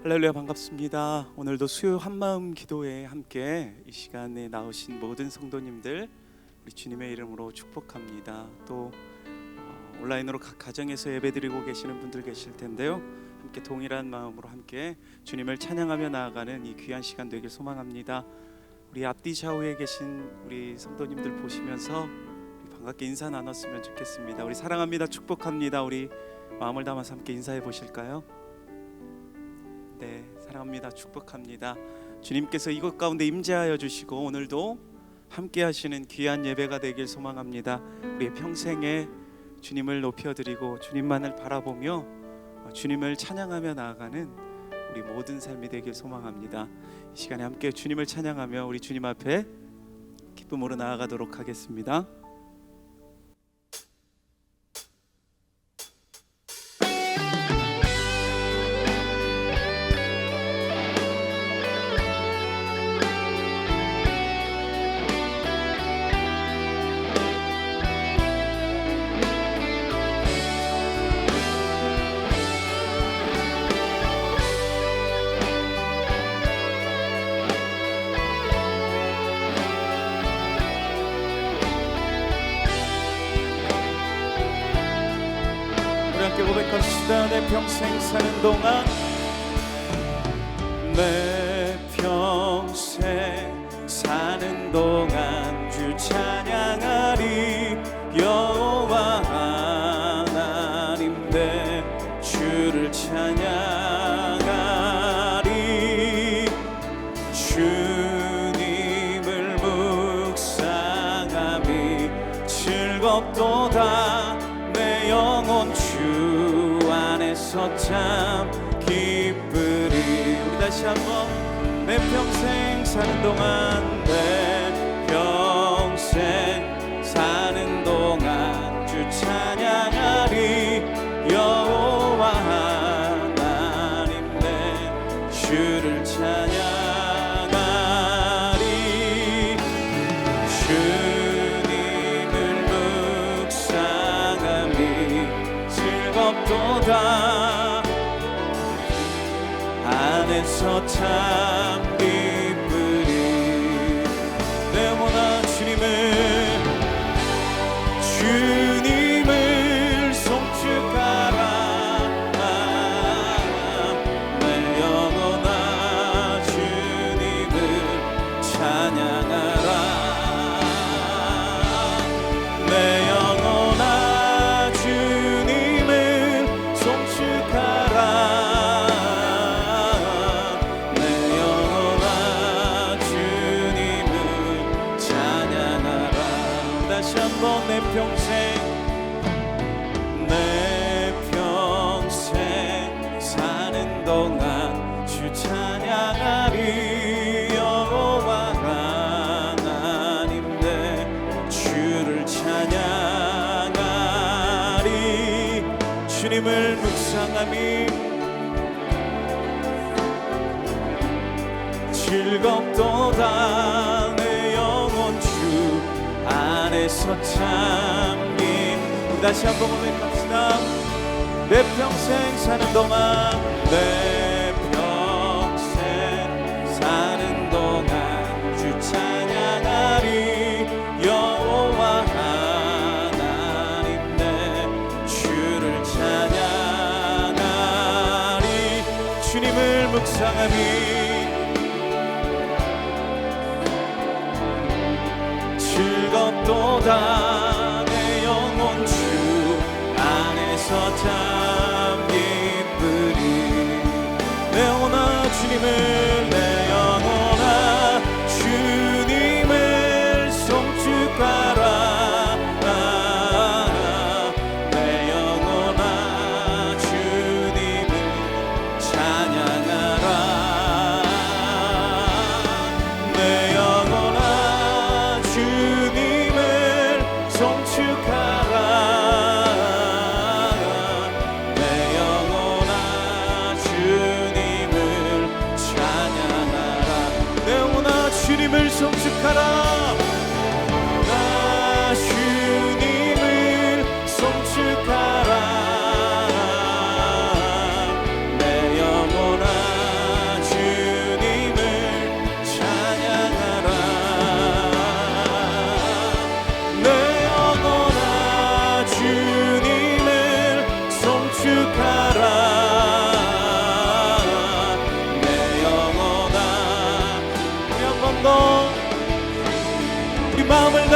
할렐루야, 반갑습니다. 오늘도 수요 한마음 기도에 함께 이 시간에 나오신 모든 성도님들 우리 주님의 이름으로 축복합니다. 또 온라인으로 각 가정에서 예배드리고 계시는 분들 계실 텐데요, 함께 동일한 마음으로 함께 주님을 찬양하며 나아가는 이 귀한 시간 되길 소망합니다. 우리 앞뒤 좌우에 계신 우리 성도님들 보시면서 반갑게 인사 나눴으면 좋겠습니다. 우리 사랑합니다, 축복합니다. 우리 마음을 담아서 함께 인사해 보실까요? 네, 사랑합니다, 축복합니다. 주님께서 이곳 가운데 임재하여 주시고 오늘도 함께 하시는 귀한 예배가 되길 소망합니다. 우리의 평생에 주님을 높여드리고 주님만을 바라보며 주님을 찬양하며 나아가는 우리 모든 삶이 되길 소망합니다. 이 시간에 함께 주님을 찬양하며 우리 주님 앞에 기쁨으로 나아가도록 하겠습니다. 고백합시다. 내 평생 사는 동안, 내 평생 사는 동안 주 찬양하리. 여호와 하나님 내 주를 찬양하리. 주님을 묵상함이 즐겁도다. 내 영혼 주 안에서 참 기쁘리. 우리 다시 한번. 내 평생 사는 동안, 내 평생 사는 동안 주 찬양하리. 여호와 하나님 내 주를 찬양하리. 주님을 묵상함이 즐겁도다. 안에서 참 기쁘리. 내 영혼아 주님을 송축하라. 내 영혼아 주님을 찬양하라. 내 영혼아 주님을 송축하라. 내 영혼아 주님을 찬양하라. 다시 한번. 내 평생 사는 동안 주 찬양하리. 여호와 하나님 내 주를 찬양하리. 주님을 묵상함이 즐겁도다. 내 영혼 주 안에서 참 기쁘리. 다시 한번 고백합시다. 내 평생 사는 동안, 내 평생 사는 동안 주 찬양하리. 여호와 하나님 내 주를 찬양하리. 주님을 묵상함이 즐겁도다. 내 영혼 주 안에서 참 기쁘리. 내 영혼아 주님을 송축하라. 내 영혼아 주님을 찬양하라. 내 영혼아 주님을 송축하라. 내 영혼아 주님을 찬양하라. 내 영혼아 주님을 송축하라. 나 주님을 송축하라. 내 영혼아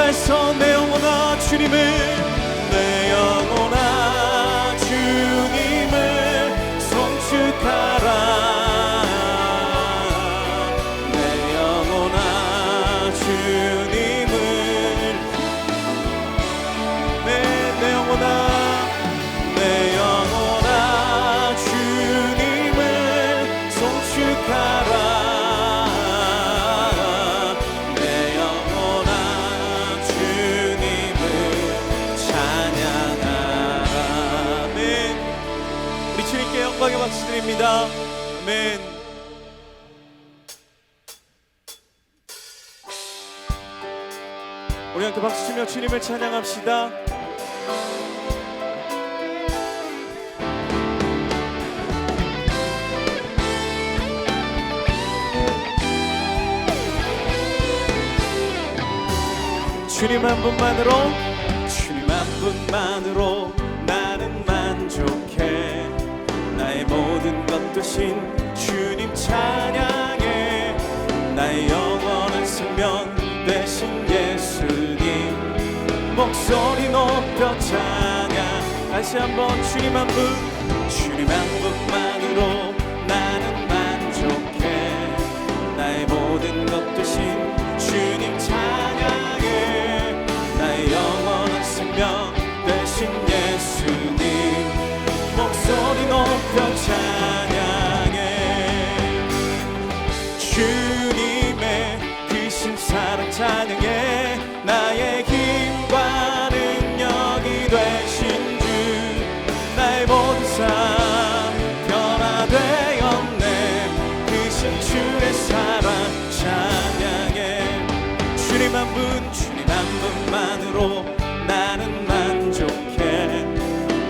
다해서 내 영혼아 주님을, 내 영혼아 주님을 송축하라. 내 영혼아 주님을, 내 영혼아, 내 영혼아 주님을 송축하라. 영광의 박수 드립니다. 아멘. 우리 함께 박수 치며 주님을 찬양합시다. 주님 한 분만으로, 주님 한 분만으로 나는 만족해. 나의 모든 것 되신 주님 찬양해. 나의 영원한 생명 되신 예수님 목소리 높여 찬양. 다시 한번 주님 한 분, 주님 한 분만으로 나는 만족해. 나의 모든 것 되신 주님 찬양해. 나의 영원한 생명 되신 예수님 목소리 높여 찬양해. 주님의 크신 사랑 찬양해. 나의 힘과 능력이 되신 주, 나의 모든 삶 변화되었네. 크신 주의 사랑 찬양해. 주님 한 분, 주님 한 분만으로 나는 만족해.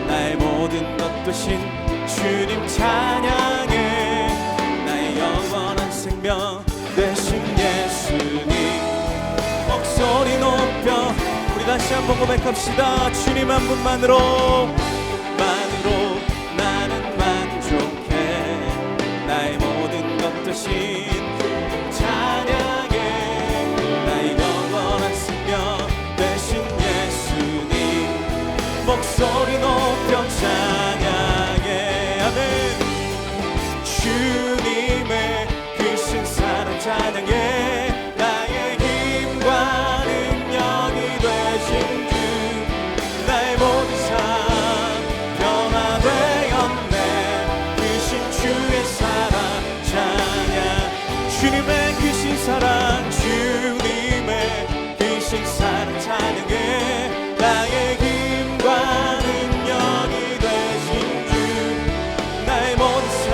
나의 모든 것 되신 주님 찬양해. 나의 영원한 생명 되신 예수님 목소리 높여 우리 다시 한번 고백합시다. 주님 한 분만으로 나는 만족해. 나의 모든 것 되신 찬양해. 나의 영원한 생명 되신 예수님 목소리 높여 찬양해. 아멘. 주님의 크신 사랑 찬양해. 나의 힘과 능력이 되신 주, 나의 모든 삶 변화되었네. 크신 주의 사랑 찬양. 주님의 크신 사랑, 주님의 크신 사랑 찬양해. 나의 힘과 능력이 되신 주, 나의 모든 삶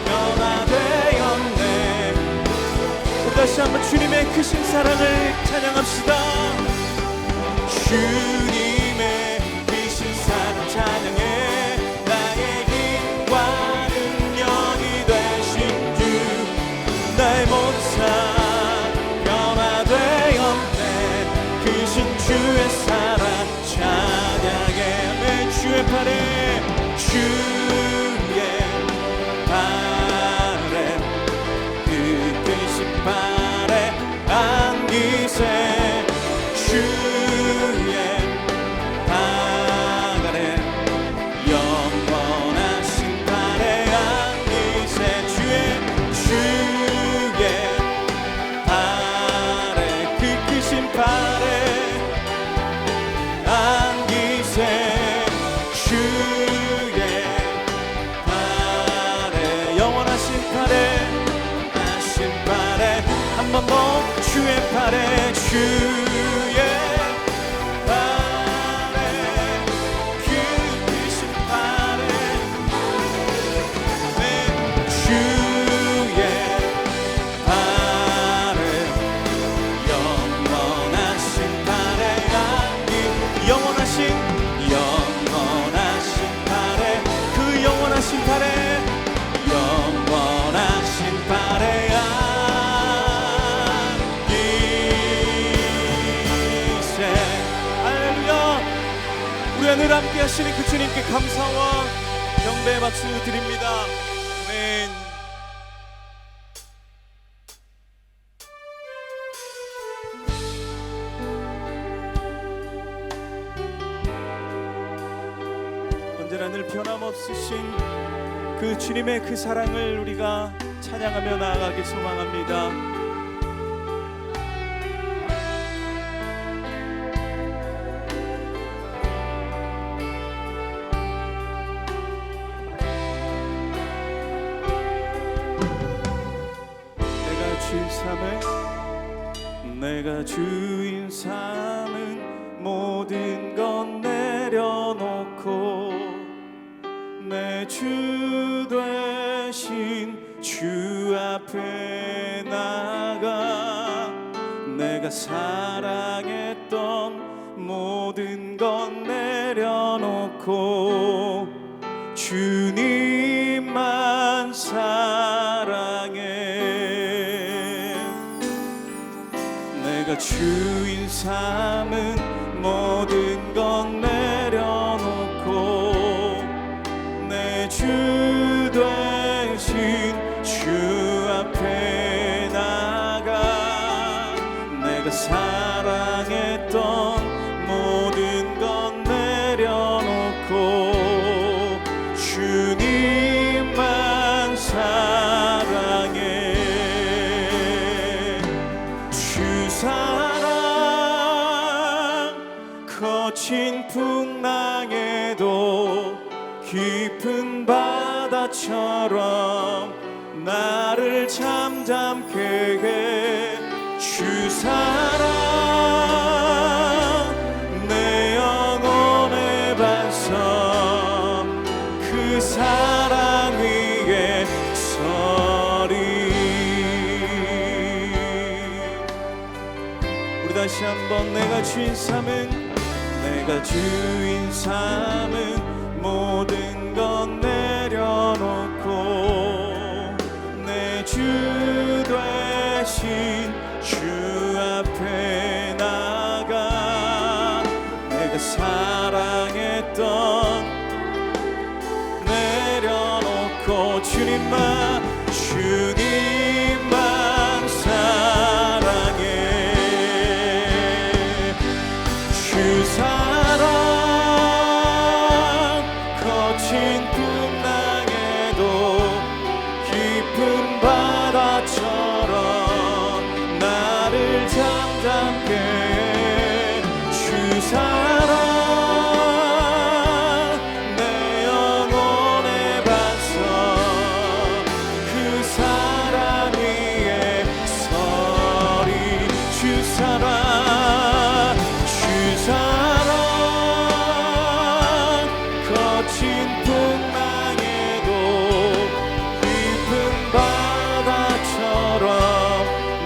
변화되었네. 다시 한번 주님의 크신 사랑을 찬양합시다. 주님의 크신 사랑 찬양해. 나의 힘과 능력이 되신 주, 나의 모든 삶 변화되었네. 크신 주의 사랑 찬양해. 아멘. 주의 팔에, 주의 팔에, 그 크신 팔에 안기세. 주의 팔 아래 영원하신 팔에 안기세. 주의 팔에, 그 크신 팔에 안기세. 주의 팔에 영원하신 팔에, 하신 팔에 한 번 더. 주의 팔에, 주의 팔에, 그 크신 팔에, 네. 주의 팔에 영원하신 팔에 안기. 영원하신 팔에, 그 영원하신 팔에, 영원하신 팔에 안기세. 할렐루야. 우리 하늘 함께 하시는 그 주님께 감사와 경배의 박수 드립니다. 아멘. 변함없으신 그 주님의 그 사랑을 우리가 찬양하며 나아가길 소망합니다. 내가 주인 삼은 모든 건 내려놓고 내 주 되신 주 앞에 나가 내가 사랑했던 모든 건 내려놓고 주님만 사랑해. 내가 주인 삼은 모든 건 내려놓고 내 주 되신 주 앞에 나가 내가 사랑했던 모든 건 내려놓고 주님만 사랑해. 사랑 거친 풍랑에도 깊은 바다처럼 나를 잠잠케 해. 주 사랑 내 영혼의 반석 그 사랑 위에 서리. 다시 한번 내가 주인 삼은 모든 건 내려놓고 내 주 되신 주 앞에 나가 내가 사랑했던 내려놓고 주님만 사랑해. 주 사랑 거친 풍랑에도 깊은 바다처럼 나를 잠잠케 해. 주 사랑 내 영혼의 반석 그 사랑 위에 서리. 주 사랑 거친 풍랑에도 깊은 바다처럼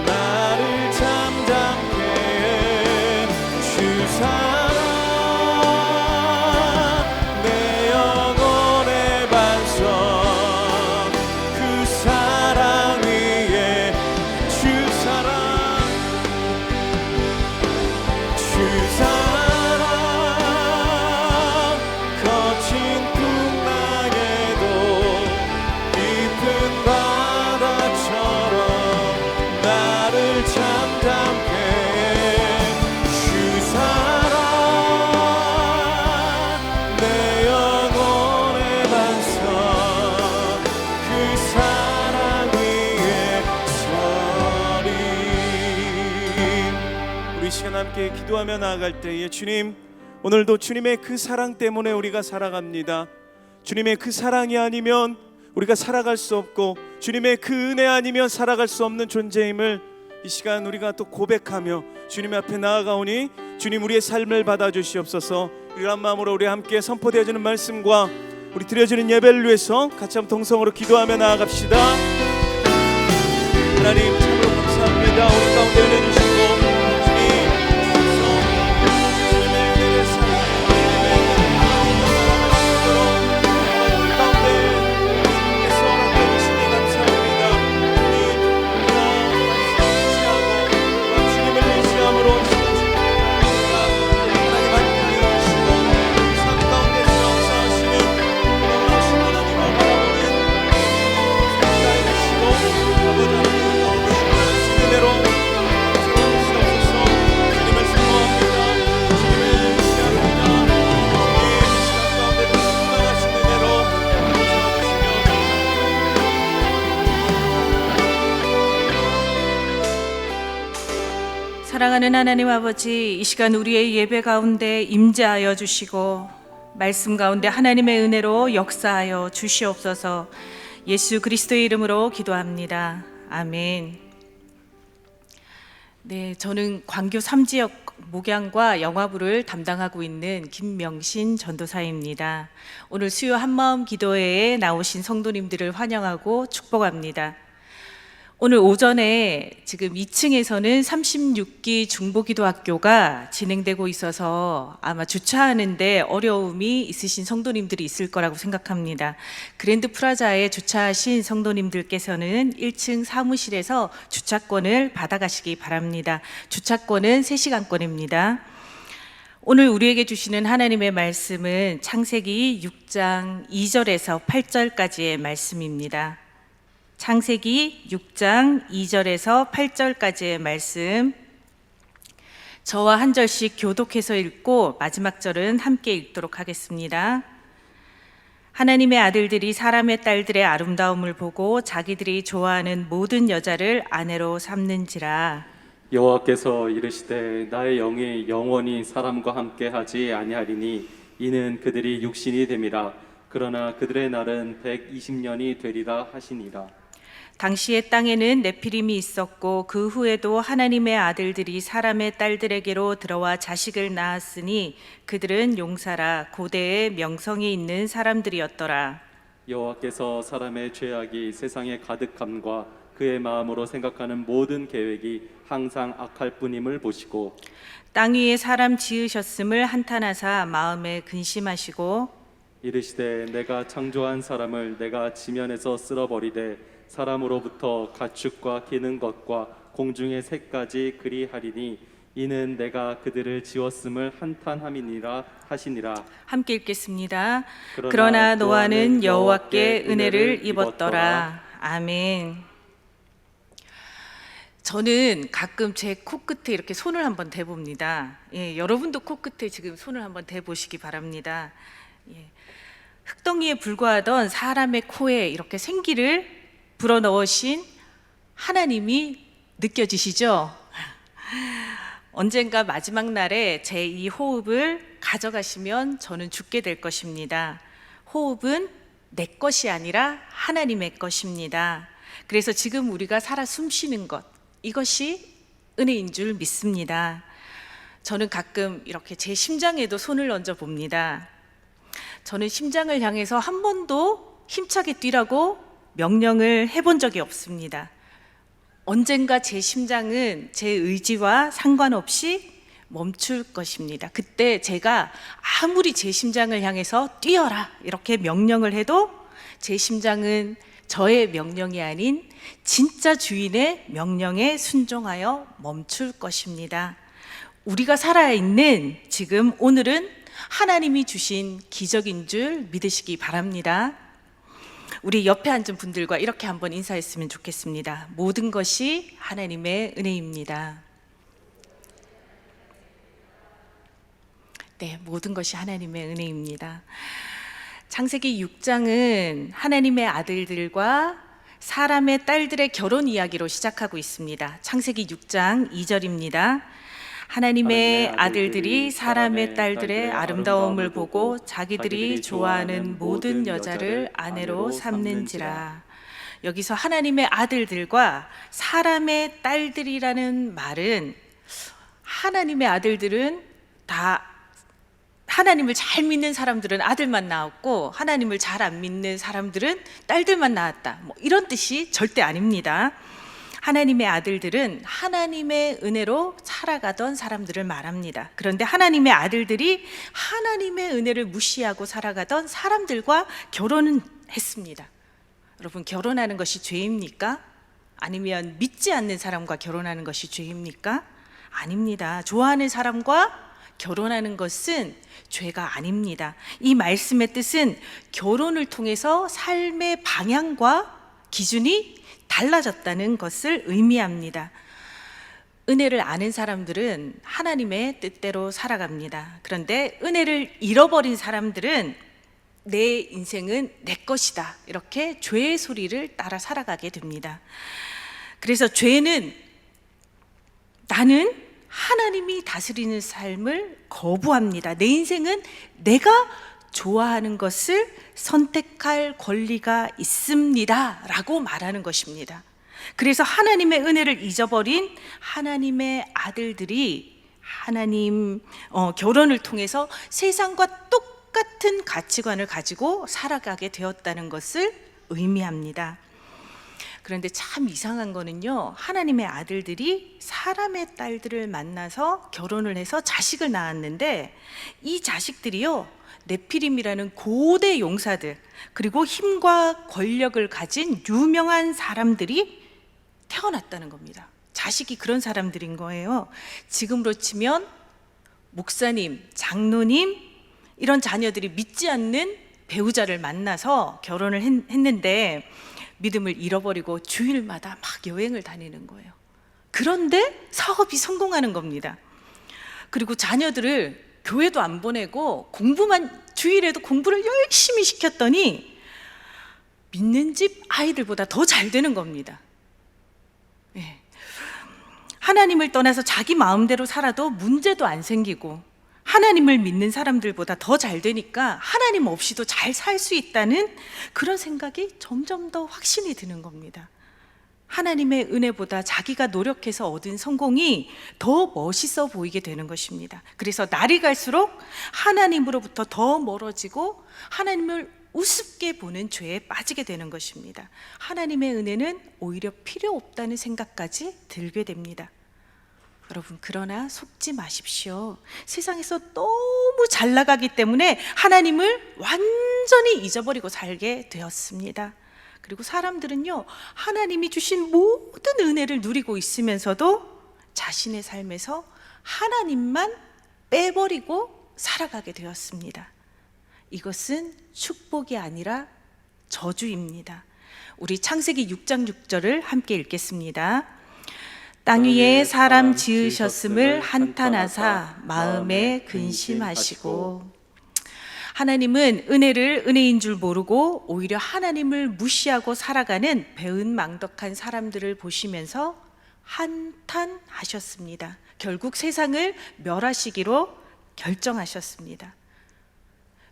나를 잠잠케 해. 주 사랑 내 영혼의 반석 그 사랑 위에 주 사랑 거친 풍랑에도 깊은 바다처럼 나를 잠잠케 해. 주 사랑 내 영혼의 반석 그 사랑 위에 서리. 우리 시간 함께 기도하며 나아갈 때에 주님, 오늘도 주님의 그 사랑 때문에 우리가 살아갑니다. 주님의 그 사랑이 아니면 우리가 살아갈 수 없고 주님의 그 은혜 아니면 살아갈 수 없는 존재임을 이 시간 우리가 또 고백하며 주님 앞에 나아가오니 주님 우리의 삶을 받아주시옵소서. 이런 마음으로 우리 함께 선포되어지는 말씀과 우리 드려지는 예배를 위해서 같이 한번 동성으로 기도하며 나아갑시다. 하나님 참으로 감사합니다. 우리 가운데 은혜 주시고 사랑하는 하나님 아버지, 이 시간 우리의 예배 가운데 임재하여 주시고 말씀 가운데 하나님의 은혜로 역사하여 주시옵소서. 예수 그리스도의 이름으로 기도합니다. 아멘. 네, 저는 광교 3지역 목양과 영화부를 담당하고 있는 김명신 전도사입니다. 오늘 수요 한마음 기도회에 나오신 성도님들을 환영하고 축복합니다. 오늘 오전에 지금 2층에서는 36기 중보기도학교가 진행되고 있어서 아마 주차하는데 어려움이 있으신 성도님들이 있을 거라고 생각합니다. 그랜드 프라자에 주차하신 성도님들께서는 1층 사무실에서 주차권을 받아가시기 바랍니다. 주차권은 3시간권입니다. 오늘 우리에게 주시는 하나님의 말씀은 창세기 6장 2절에서 8절까지의 말씀입니다. 창세기 6장 2절에서 8절까지의 말씀, 저와 한 절씩 교독해서 읽고 마지막 절은 함께 읽도록 하겠습니다. 하나님의 아들들이 사람의 딸들의 아름다움을 보고 자기들이 좋아하는 모든 여자를 아내로 삼는지라. 여호와께서 이르시되 나의 영이 영원히 사람과 함께 하지 아니하리니 이는 그들이 육신이 됨이라. 그러나 그들의 날은 120년이 되리라 하시니라. 당시의 땅에는 네피림이 있었고 그 후에도 하나님의 아들들이 사람의 딸들에게로 들어와 자식을 낳았으니 그들은 용사라 고대의 명성이 있는 사람들이었더라. 여호와께서 사람의 죄악이 세상에 가득함과 그의 마음으로 생각하는 모든 계획이 항상 악할 뿐임을 보시고 땅 위에 사람 지으셨음을 한탄하사 마음에 근심하시고 이르시되 내가 창조한 사람을 내가 지면에서 쓸어버리되 사람으로부터 가축과 기는 것과 공중의 새까지 그리하리니 이는 내가 그들을 지었음을 한탄함이니라 하시니라. 함께 읽겠습니다. 그러나 노아는 여호와께 은혜를 입었더라. 아멘. 저는 가끔 제 코끝에 이렇게 손을 한번 대봅니다. 예, 여러분도 코끝에 지금 손을 한번 대보시기 바랍니다. 예, 흙덩이에 불과하던 사람의 코에 이렇게 생기를 불어넣으신 하나님이 느껴지시죠? 언젠가 마지막 날에 제 이 호흡을 가져가시면 저는 죽게 될 것입니다. 호흡은 내 것이 아니라 하나님의 것입니다. 그래서 지금 우리가 살아 숨쉬는 것, 이것이 은혜인 줄 믿습니다. 저는 가끔 이렇게 제 심장에도 손을 얹어 봅니다. 저는 심장을 향해서 한 번도 힘차게 뛰라고 명령을 해본 적이 없습니다. 언젠가 제 심장은 제 의지와 상관없이 멈출 것입니다. 그때 제가 아무리 제 심장을 향해서 뛰어라 이렇게 명령을 해도 제 심장은 저의 명령이 아닌 진짜 주인의 명령에 순종하여 멈출 것입니다. 우리가 살아있는 지금 오늘은 하나님이 주신 기적인 줄 믿으시기 바랍니다. 우리 옆에 앉은 분들과 이렇게 한번 인사했으면 좋겠습니다. 모든 것이 하나님의 은혜입니다. 네, 모든 것이 하나님의 은혜입니다. 창세기 6장은 하나님의 아들들과 사람의 딸들의 결혼 이야기로 시작하고 있습니다. 창세기 6장 2절입니다. 하나님의 아들들이 사람의 딸들의 아름다움을 보고 자기들이 좋아하는 모든 여자를 아내로 삼는지라. 여기서 하나님의 아들들과 사람의 딸들이라는 말은 하나님의 아들들은 다 하나님을 잘 믿는 사람들은 아들만 낳았고 하나님을 잘 안 믿는 사람들은 딸들만 낳았다. 이런 뜻이 절대 아닙니다. 하나님의 아들들은 하나님의 은혜로 살아가던 사람들을 말합니다. 그런데 하나님의 아들들이 하나님의 은혜를 무시하고 살아가던 사람들과 결혼은 했습니다. 여러분, 결혼하는 것이 죄입니까? 아니면 믿지 않는 사람과 결혼하는 것이 죄입니까? 아닙니다. 좋아하는 사람과 결혼하는 것은 죄가 아닙니다. 이 말씀의 뜻은 결혼을 통해서 삶의 방향과 기준이 달라졌다는 것을 의미합니다. 은혜를 아는 사람들은 하나님의 뜻대로 살아갑니다. 그런데 은혜를 잃어버린 사람들은 내 인생은 내 것이다, 이렇게 죄의 소리를 따라 살아가게 됩니다. 그래서 죄는 나는 하나님이 다스리는 삶을 거부합니다. 내 인생은 내가 좋아하는 것을 선택할 권리가 있습니다 라고 말하는 것입니다. 그래서 하나님의 은혜를 잊어버린 하나님의 아들들이 결혼을 통해서 세상과 똑같은 가치관을 가지고 살아가게 되었다는 것을 의미합니다. 그런데 참 이상한 거는요, 하나님의 아들들이 사람의 딸들을 만나서 결혼을 해서 자식을 낳았는데 이 자식들이요, 네피림이라는 고대 용사들, 그리고 힘과 권력을 가진 유명한 사람들이 태어났다는 겁니다. 자식이 그런 사람들인 거예요. 지금으로 치면 목사님, 장로님, 이런 자녀들이 믿지 않는 배우자를 만나서 결혼을 했는데 믿음을 잃어버리고 주일마다 막 여행을 다니는 거예요. 그런데 사업이 성공하는 겁니다. 그리고 자녀들을 교회도 안 보내고 주일에도 공부를 열심히 시켰더니 믿는 집 아이들보다 더 잘 되는 겁니다. 네. 하나님을 떠나서 자기 마음대로 살아도 문제도 안 생기고 하나님을 믿는 사람들보다 더 잘 되니까 하나님 없이도 잘 살 수 있다는 그런 생각이 점점 더 확신이 드는 겁니다. 하나님의 은혜보다 자기가 노력해서 얻은 성공이 더 멋있어 보이게 되는 것입니다. 그래서 날이 갈수록 하나님으로부터 더 멀어지고 하나님을 우습게 보는 죄에 빠지게 되는 것입니다. 하나님의 은혜는 오히려 필요 없다는 생각까지 들게 됩니다. 여러분, 그러나 속지 마십시오. 세상에서 너무 잘 나가기 때문에 하나님을 완전히 잊어버리고 살게 되었습니다. 그리고 사람들은요, 하나님이 주신 모든 은혜를 누리고 있으면서도 자신의 삶에서 하나님만 빼버리고 살아가게 되었습니다. 이것은 축복이 아니라 저주입니다. 우리 창세기 6장 6절을 함께 읽겠습니다. 땅 위에 사람 지으셨음을 한탄하사 마음에 근심하시고. 하나님은 은혜를 은혜인 줄 모르고 오히려 하나님을 무시하고 살아가는 배은망덕한 사람들을 보시면서 한탄하셨습니다. 결국 세상을 멸하시기로 결정하셨습니다.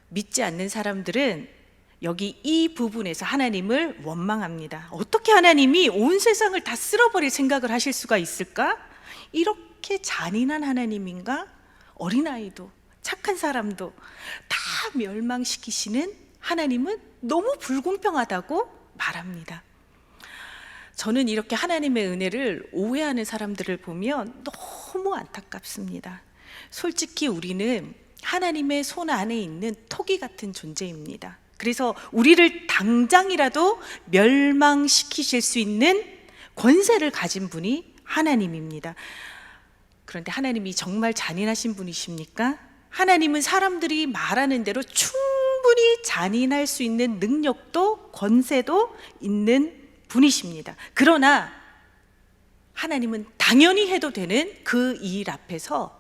믿지 않는 사람들은 여기 이 부분에서 하나님을 원망합니다. 어떻게 하나님이 온 세상을 다 쓸어버릴 생각을 하실 수가 있을까? 이렇게 잔인한 하나님인가? 어린아이도 착한 사람도 다 멸망시키시는 하나님은 너무 불공평하다고 말합니다. 저는 이렇게 하나님의 은혜를 오해하는 사람들을 보면 너무 안타깝습니다. 솔직히 우리는 하나님의 손 안에 있는 토기 같은 존재입니다. 그래서 우리를 당장이라도 멸망시키실 수 있는 권세를 가진 분이 하나님입니다. 그런데 하나님이 정말 잔인하신 분이십니까? 하나님은 사람들이 말하는 대로 충분히 잔인할 수 있는 능력도 권세도 있는 분이십니다. 그러나 하나님은 당연히 해도 되는 그 일 앞에서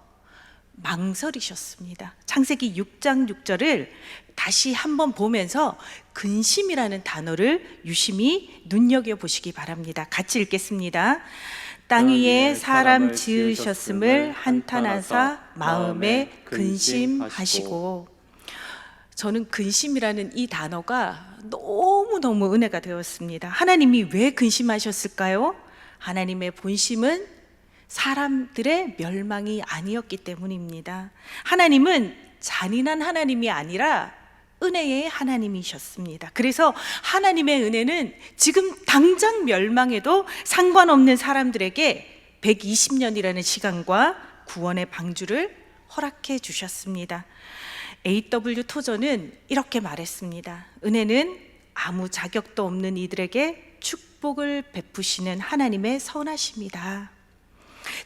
망설이셨습니다. 창세기 6장 6절을 다시 한번 보면서 근심이라는 단어를 유심히 눈여겨보시기 바랍니다. 같이 읽겠습니다. 땅 위에 사람 지으셨음을 한탄하사 마음에 근심하시고. 저는 근심이라는 이 단어가 너무너무 은혜가 되었습니다. 하나님이 왜 근심하셨을까요? 하나님의 본심은 사람들의 멸망이 아니었기 때문입니다. 하나님은 잔인한 하나님이 아니라 은혜의 하나님이셨습니다. 그래서 하나님의 은혜는 지금 당장 멸망해도 상관없는 사람들에게 120년이라는 시간과 구원의 방주를 허락해 주셨습니다. A.W. 토저는 이렇게 말했습니다. 은혜는 아무 자격도 없는 이들에게 축복을 베푸시는 하나님의 선하심이다.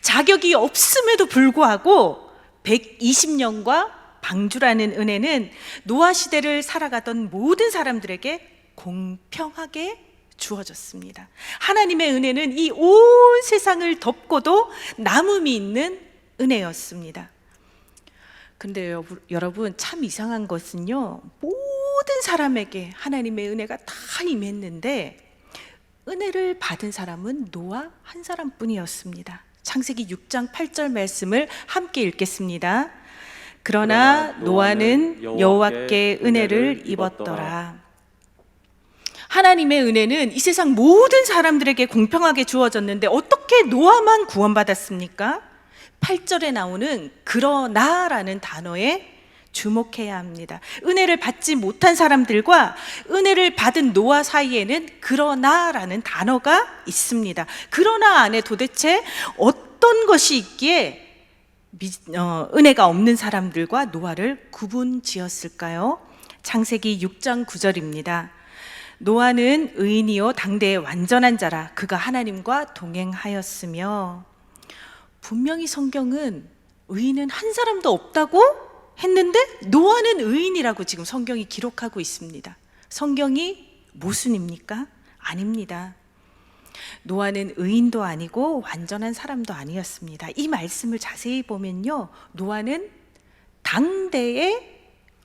자격이 없음에도 불구하고 120년과 방주라는 은혜는 노아 시대를 살아가던 모든 사람들에게 공평하게 주어졌습니다. 하나님의 은혜는 이 온 세상을 덮고도 남음이 있는 은혜였습니다. 그런데 여러분, 참 이상한 것은요, 모든 사람에게 하나님의 은혜가 다 임했는데 은혜를 받은 사람은 노아 한 사람뿐이었습니다. 창세기 6장 8절 말씀을 함께 읽겠습니다. 그러나 노아는 여호와께 은혜를 입었더라. 하나님의 은혜는 이 세상 모든 사람들에게 공평하게 주어졌는데 어떻게 노아만 구원받았습니까? 8절에 나오는 그러나라는 단어에 주목해야 합니다. 은혜를 받지 못한 사람들과 은혜를 받은 노아 사이에는 그러나라는 단어가 있습니다. 그러나 안에 도대체 어떤 것이 있기에 은혜가 없는 사람들과 노아를 구분지었을까요? 창세기 6장 9절입니다. 노아는 의인이요 당대의 완전한 자라 그가 하나님과 동행하였으며. 분명히 성경은 의인은 한 사람도 없다고 했는데 노아는 의인이라고 지금 성경이 기록하고 있습니다. 성경이 모순입니까? 아닙니다. 노아는 의인도 아니고 완전한 사람도 아니었습니다. 이 말씀을 자세히 보면요, 노아는 당대의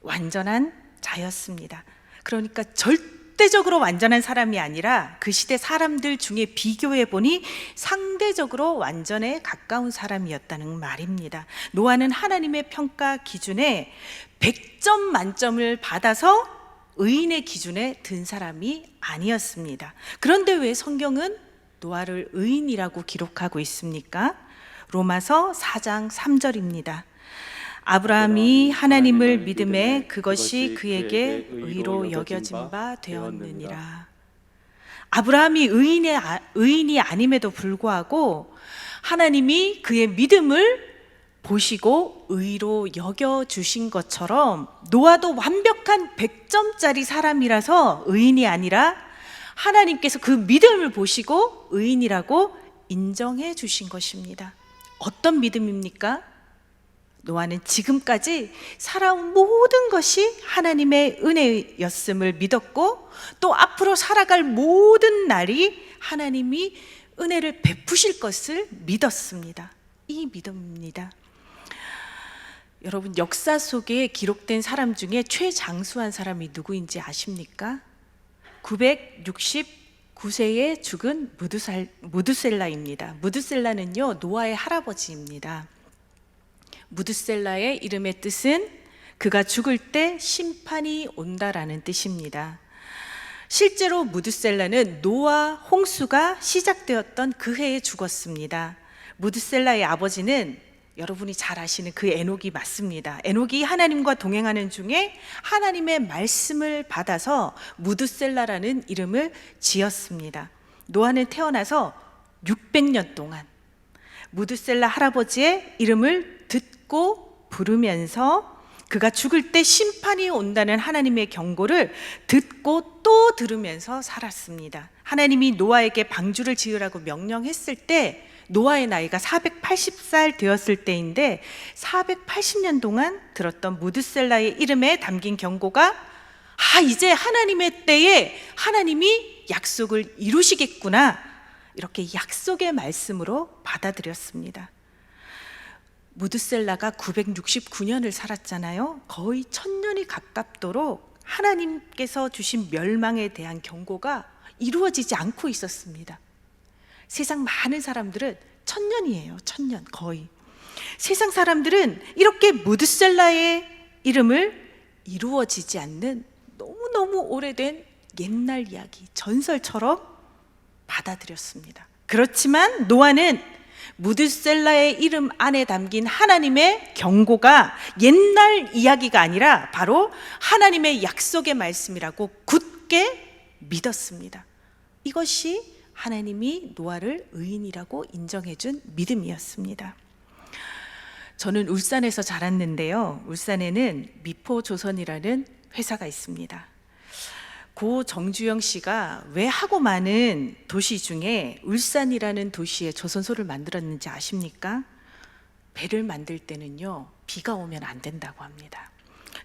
완전한 자였습니다. 그러니까 절대적으로 완전한 사람이 아니라 그 시대 사람들 중에 비교해 보니 상대적으로 완전에 가까운 사람이었다는 말입니다. 노아는 하나님의 평가 기준에 100점 만점을 받아서 의인의 기준에 든 사람이 아니었습니다. 그런데 왜 성경은 노아를 의인이라고 기록하고 있습니까? 로마서 4장 3절입니다. 아브라함이 하나님을 믿음에 그것이 그에게 의로 여겨진 바 되었느니라. 아브라함이 의인이 아님에도 불구하고 하나님이 그의 믿음을 보시고 의로 여겨주신 것처럼 노아도 완벽한 100점짜리 사람이라서 의인이 아니라 하나님께서 그 믿음을 보시고 의인이라고 인정해 주신 것입니다. 어떤 믿음입니까? 노아는 지금까지 살아온 모든 것이 하나님의 은혜였음을 믿었고 또 앞으로 살아갈 모든 날이 하나님이 은혜를 베푸실 것을 믿었습니다. 이 믿음입니다. 여러분, 역사 속에 기록된 사람 중에 최장수한 사람이 누구인지 아십니까? 969세에 죽은 무드셀라입니다. 무드셀라는요, 노아의 할아버지입니다. 무드셀라의 이름의 뜻은 그가 죽을 때 심판이 온다라는 뜻입니다. 실제로 무드셀라는 노아 홍수가 시작되었던 그 해에 죽었습니다. 무드셀라의 아버지는 여러분이 잘 아시는 그 에녹이 맞습니다. 에녹이 하나님과 동행하는 중에 하나님의 말씀을 받아서 무드셀라라는 이름을 지었습니다. 노아는 태어나서 600년 동안 무드셀라 할아버지의 이름을 듣고 부르면서 그가 죽을 때 심판이 온다는 하나님의 경고를 듣고 또 들으면서 살았습니다. 하나님이 노아에게 방주를 지으라고 명령했을 때 노아의 나이가 480살 되었을 때인데 480년 동안 들었던 무드셀라의 이름에 담긴 경고가 이제 하나님의 때에 하나님이 약속을 이루시겠구나, 이렇게 약속의 말씀으로 받아들였습니다. 무드셀라가 969년을 살았잖아요. 거의 1000년이 가깝도록 하나님께서 주신 멸망에 대한 경고가 이루어지지 않고 있었습니다. 세상 많은 사람들은 1000년이에요. 1000년 거의. 세상 사람들은 이렇게 무드셀라의 이름을 이루어지지 않는 너무너무 오래된 옛날 이야기, 전설처럼 받아들였습니다. 그렇지만 노아는 무드셀라의 이름 안에 담긴 하나님의 경고가 옛날 이야기가 아니라 바로 하나님의 약속의 말씀이라고 굳게 믿었습니다. 이것이 하나님이 노아를 의인이라고 인정해준 믿음이었습니다. 저는 울산에서 자랐는데요. 울산에는 미포조선이라는 회사가 있습니다. 고 정주영 씨가 왜 하고 많은 도시 중에 울산이라는 도시에 조선소를 만들었는지 아십니까? 배를 만들 때는요, 비가 오면 안 된다고 합니다.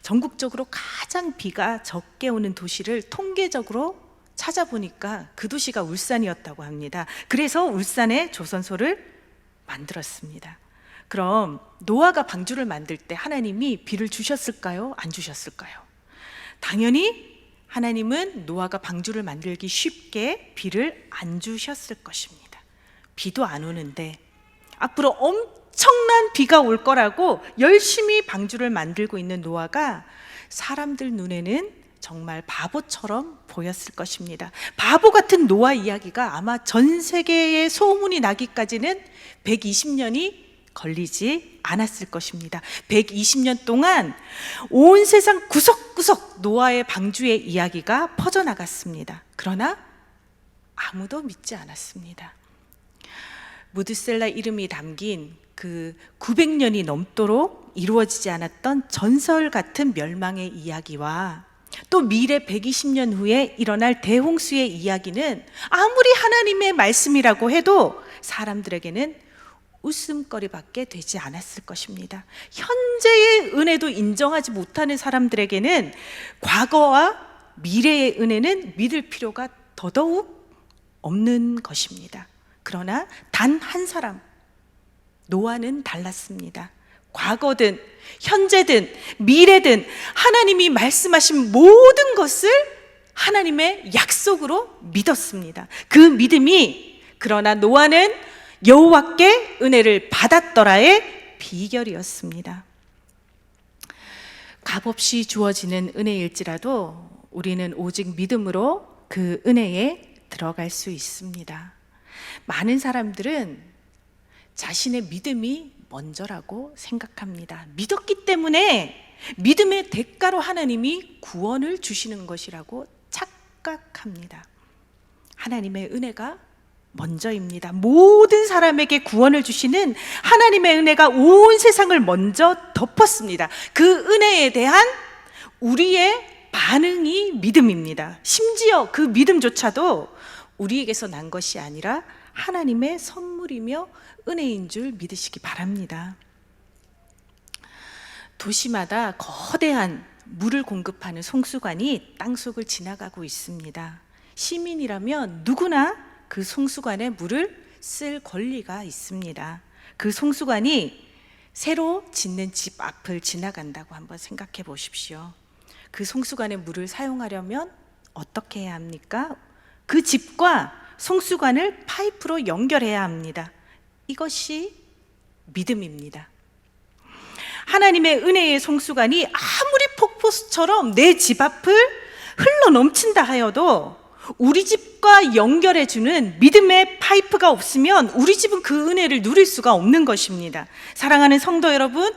전국적으로 가장 비가 적게 오는 도시를 통계적으로 찾아보니까 그 도시가 울산이었다고 합니다. 그래서 울산에 조선소를 만들었습니다. 그럼 노아가 방주를 만들 때 하나님이 비를 주셨을까요? 안 주셨을까요? 당연히 하나님은 노아가 방주를 만들기 쉽게 비를 안 주셨을 것입니다. 비도 안 오는데 앞으로 엄청난 비가 올 거라고 열심히 방주를 만들고 있는 노아가 사람들 눈에는 정말 바보처럼 보였을 것입니다. 바보 같은 노아 이야기가 아마 전 세계에 소문이 나기까지는 120년이 걸리지 않았을 것입니다. 120년 동안 온 세상 구석구석 노아의 방주의 이야기가 퍼져나갔습니다. 그러나 아무도 믿지 않았습니다. 무드셀라 이름이 담긴 그 900년이 넘도록 이루어지지 않았던 전설 같은 멸망의 이야기와 또 미래 120년 후에 일어날 대홍수의 이야기는 아무리 하나님의 말씀이라고 해도 사람들에게는 웃음거리밖에 되지 않았을 것입니다. 현재의 은혜도 인정하지 못하는 사람들에게는 과거와 미래의 은혜는 믿을 필요가 더더욱 없는 것입니다. 그러나 단 한 사람, 노아는 달랐습니다. 과거든 현재든 미래든 하나님이 말씀하신 모든 것을 하나님의 약속으로 믿었습니다. 그 믿음이 그러나 노아는 여호와께 은혜를 받았더라의 비결이었습니다. 값없이 주어지는 은혜일지라도 우리는 오직 믿음으로 그 은혜에 들어갈 수 있습니다. 많은 사람들은 자신의 믿음이 먼저라고 생각합니다. 믿었기 때문에 믿음의 대가로 하나님이 구원을 주시는 것이라고 착각합니다. 하나님의 은혜가 먼저입니다. 모든 사람에게 구원을 주시는 하나님의 은혜가 온 세상을 먼저 덮었습니다. 그 은혜에 대한 우리의 반응이 믿음입니다. 심지어 그 믿음조차도 우리에게서 난 것이 아니라 하나님의 선물이며 은혜인 줄 믿으시기 바랍니다. 도시마다 거대한 물을 공급하는 송수관이 땅속을 지나가고 있습니다. 시민이라면 누구나 그 송수관에 물을 쓸 권리가 있습니다. 그 송수관이 새로 짓는 집 앞을 지나간다고 한번 생각해 보십시오. 그 송수관의 물을 사용하려면 어떻게 해야 합니까? 그 집과 송수관을 파이프로 연결해야 합니다. 이것이 믿음입니다. 하나님의 은혜의 송수관이 아무리 폭포수처럼 내 집 앞을 흘러 넘친다 하여도 우리 집과 연결해주는 믿음의 파이프가 없으면 우리 집은 그 은혜를 누릴 수가 없는 것입니다. 사랑하는 성도 여러분,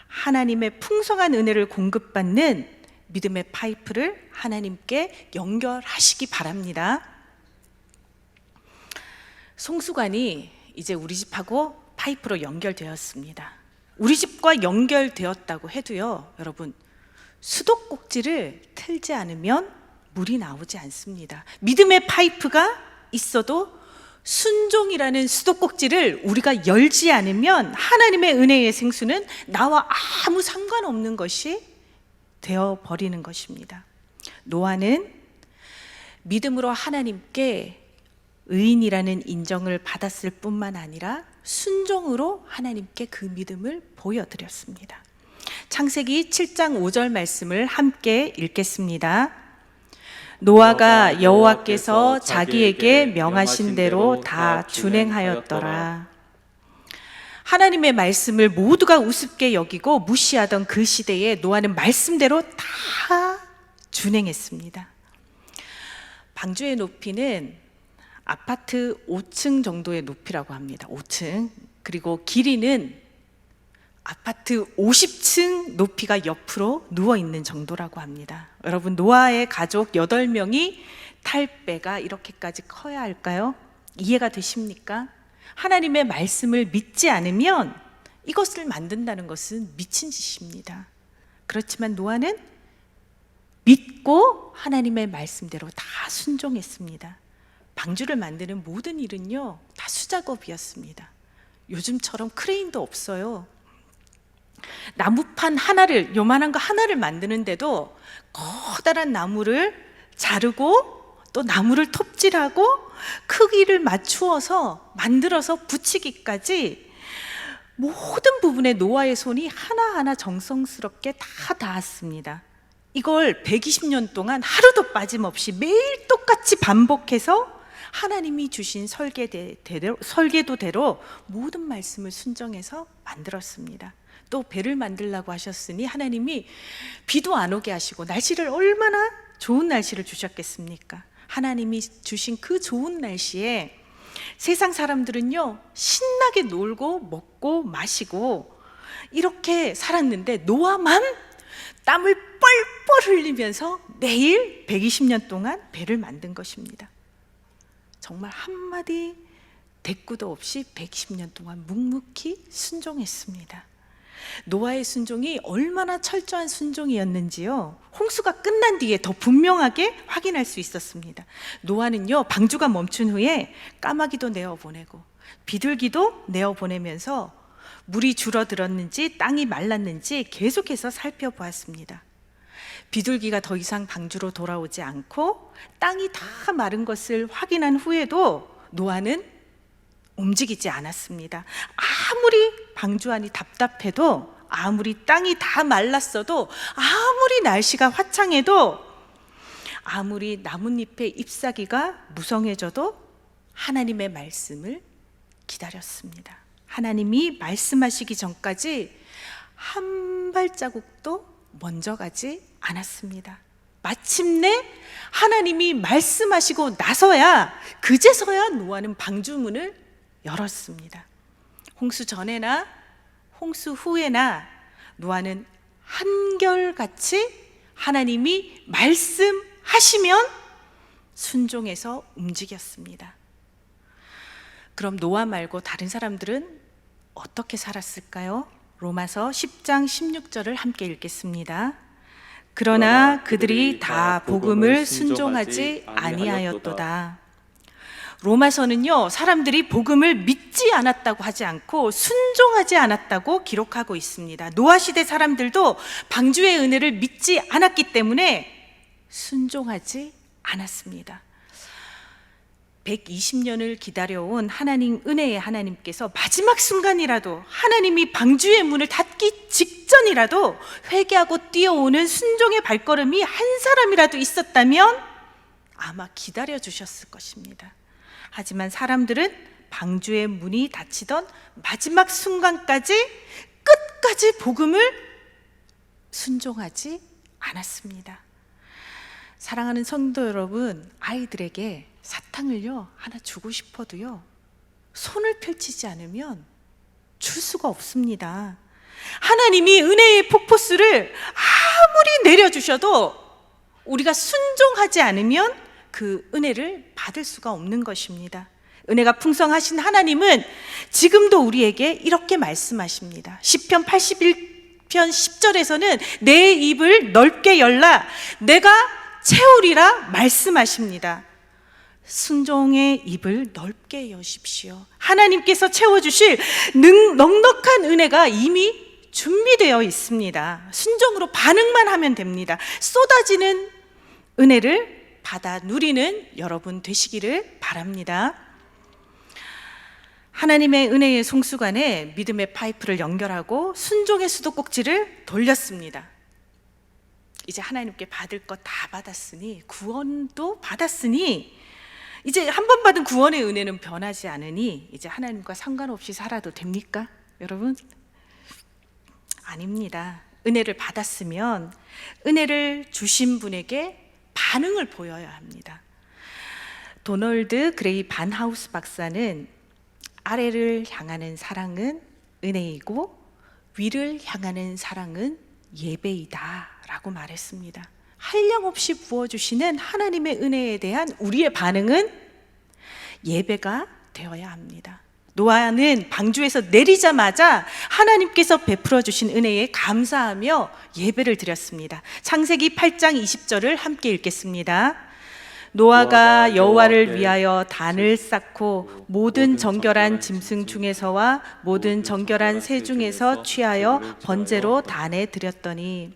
하나님의 풍성한 은혜를 공급받는 믿음의 파이프를 하나님께 연결하시기 바랍니다. 송수관이 이제 우리 집하고 파이프로 연결되었습니다. 우리 집과 연결되었다고 해도요, 여러분, 수도꼭지를 틀지 않으면 물이 나오지 않습니다. 믿음의 파이프가 있어도 순종이라는 수도꼭지를 우리가 열지 않으면 하나님의 은혜의 생수는 나와 아무 상관없는 것이 되어버리는 것입니다. 노아는 믿음으로 하나님께 의인이라는 인정을 받았을 뿐만 아니라 순종으로 하나님께 그 믿음을 보여드렸습니다. 창세기 7장 5절 말씀을 함께 읽겠습니다. 노아가 여호와께서 자기에게 명하신 대로 다 준행하였더라. 하나님의 말씀을 모두가 우습게 여기고 무시하던 그 시대에 노아는 말씀대로 다 준행했습니다. 방주의 높이는 아파트 5층 정도의 높이라고 합니다. 5층. 그리고 길이는 아파트 50층 높이가 옆으로 누워있는 정도라고 합니다. 여러분, 노아의 가족 8명이 탈 배가 이렇게까지 커야 할까요? 이해가 되십니까? 하나님의 말씀을 믿지 않으면 이것을 만든다는 것은 미친 짓입니다. 그렇지만 노아는 믿고 하나님의 말씀대로 다 순종했습니다. 방주를 만드는 모든 일은요, 다 수작업이었습니다. 요즘처럼 크레인도 없어요. 나무판 하나를, 요만한 거 하나를 만드는데도 커다란 나무를 자르고 또 나무를 톱질하고 크기를 맞추어서 만들어서 붙이기까지 모든 부분에 노아의 손이 하나하나 정성스럽게 다 닿았습니다. 이걸 120년 동안 하루도 빠짐없이 매일 똑같이 반복해서 하나님이 주신 설계도대로 모든 말씀을 순종해서 만들었습니다. 또 배를 만들라고 하셨으니 하나님이 비도 안 오게 하시고 날씨를 얼마나 좋은 날씨를 주셨겠습니까? 하나님이 주신 그 좋은 날씨에 세상 사람들은요 신나게 놀고 먹고 마시고 이렇게 살았는데 노아만 땀을 뻘뻘 흘리면서 매일 120년 동안 배를 만든 것입니다. 정말 한마디 대꾸도 없이 120년 동안 묵묵히 순종했습니다. 노아의 순종이 얼마나 철저한 순종이었는지요, 홍수가 끝난 뒤에 더 분명하게 확인할 수 있었습니다. 노아는요 방주가 멈춘 후에 까마귀도 내어보내고 비둘기도 내어보내면서 물이 줄어들었는지 땅이 말랐는지 계속해서 살펴보았습니다. 비둘기가 더 이상 방주로 돌아오지 않고 땅이 다 마른 것을 확인한 후에도 노아는 움직이지 않았습니다. 아무리 방주 안이 답답해도, 아무리 땅이 다 말랐어도, 아무리 날씨가 화창해도, 아무리 나뭇잎의 잎사귀가 무성해져도 하나님의 말씀을 기다렸습니다. 하나님이 말씀하시기 전까지 한 발자국도 먼저 가지 않았습니다. 마침내 하나님이 말씀하시고 나서야, 그제서야 노아는 방주문을 열었습니다. 홍수 전에나 홍수 후에나 노아는 한결같이 하나님이 말씀하시면 순종해서 움직였습니다. 그럼 노아 말고 다른 사람들은 어떻게 살았을까요? 로마서 10장 16절을 함께 읽겠습니다. 그러나 그들이 다 복음을 순종하지 아니하였도다. 로마서는요 사람들이 복음을 믿지 않았다고 하지 않고 순종하지 않았다고 기록하고 있습니다. 노아 시대 사람들도 방주의 은혜를 믿지 않았기 때문에 순종하지 않았습니다. 120년을 기다려온 하나님, 은혜의 하나님께서 마지막 순간이라도, 하나님이 방주의 문을 닫기 직전이라도 회개하고 뛰어오는 순종의 발걸음이 한 사람이라도 있었다면 아마 기다려 주셨을 것입니다. 하지만 사람들은 방주의 문이 닫히던 마지막 순간까지 끝까지 복음을 순종하지 않았습니다. 사랑하는 성도 여러분, 아이들에게 사탕을요 하나 주고 싶어도요 손을 펼치지 않으면 줄 수가 없습니다. 하나님이 은혜의 폭포수를 아무리 내려주셔도 우리가 순종하지 않으면 그 은혜를 받을 수가 없는 것입니다. 은혜가 풍성하신 하나님은 지금도 우리에게 이렇게 말씀하십니다. 시편 81편 10절에서는 내 입을 넓게 열라 내가 채우리라 말씀하십니다. 순종의 입을 넓게 여십시오. 하나님께서 채워주실 넉넉한 은혜가 이미 준비되어 있습니다. 순종으로 반응만 하면 됩니다. 쏟아지는 은혜를 받아 누리는 여러분 되시기를 바랍니다. 하나님의 은혜의 송수관에 믿음의 파이프를 연결하고 순종의 수도꼭지를 돌렸습니다. 이제 하나님께 받을 것 다 받았으니, 구원도 받았으니, 이제 한 번 받은 구원의 은혜는 변하지 않으니 이제 하나님과 상관없이 살아도 됩니까? 여러분? 아닙니다. 은혜를 받았으면 은혜를 주신 분에게 반응을 보여야 합니다. 도널드 그레이 반하우스 박사는 아래를 향하는 사랑은 은혜이고 위를 향하는 사랑은 예배이다 라고 말했습니다. 한량없이 부어주시는 하나님의 은혜에 대한 우리의 반응은 예배가 되어야 합니다. 노아는 방주에서 내리자마자 하나님께서 베풀어 주신 은혜에 감사하며 예배를 드렸습니다. 창세기 8장 20절을 함께 읽겠습니다. 노아가 여호와를 위하여 단을 쌓고 모든 정결한 짐승 중에서와 모든 정결한 새 중에서 취하여 번제로 단에 드렸더니,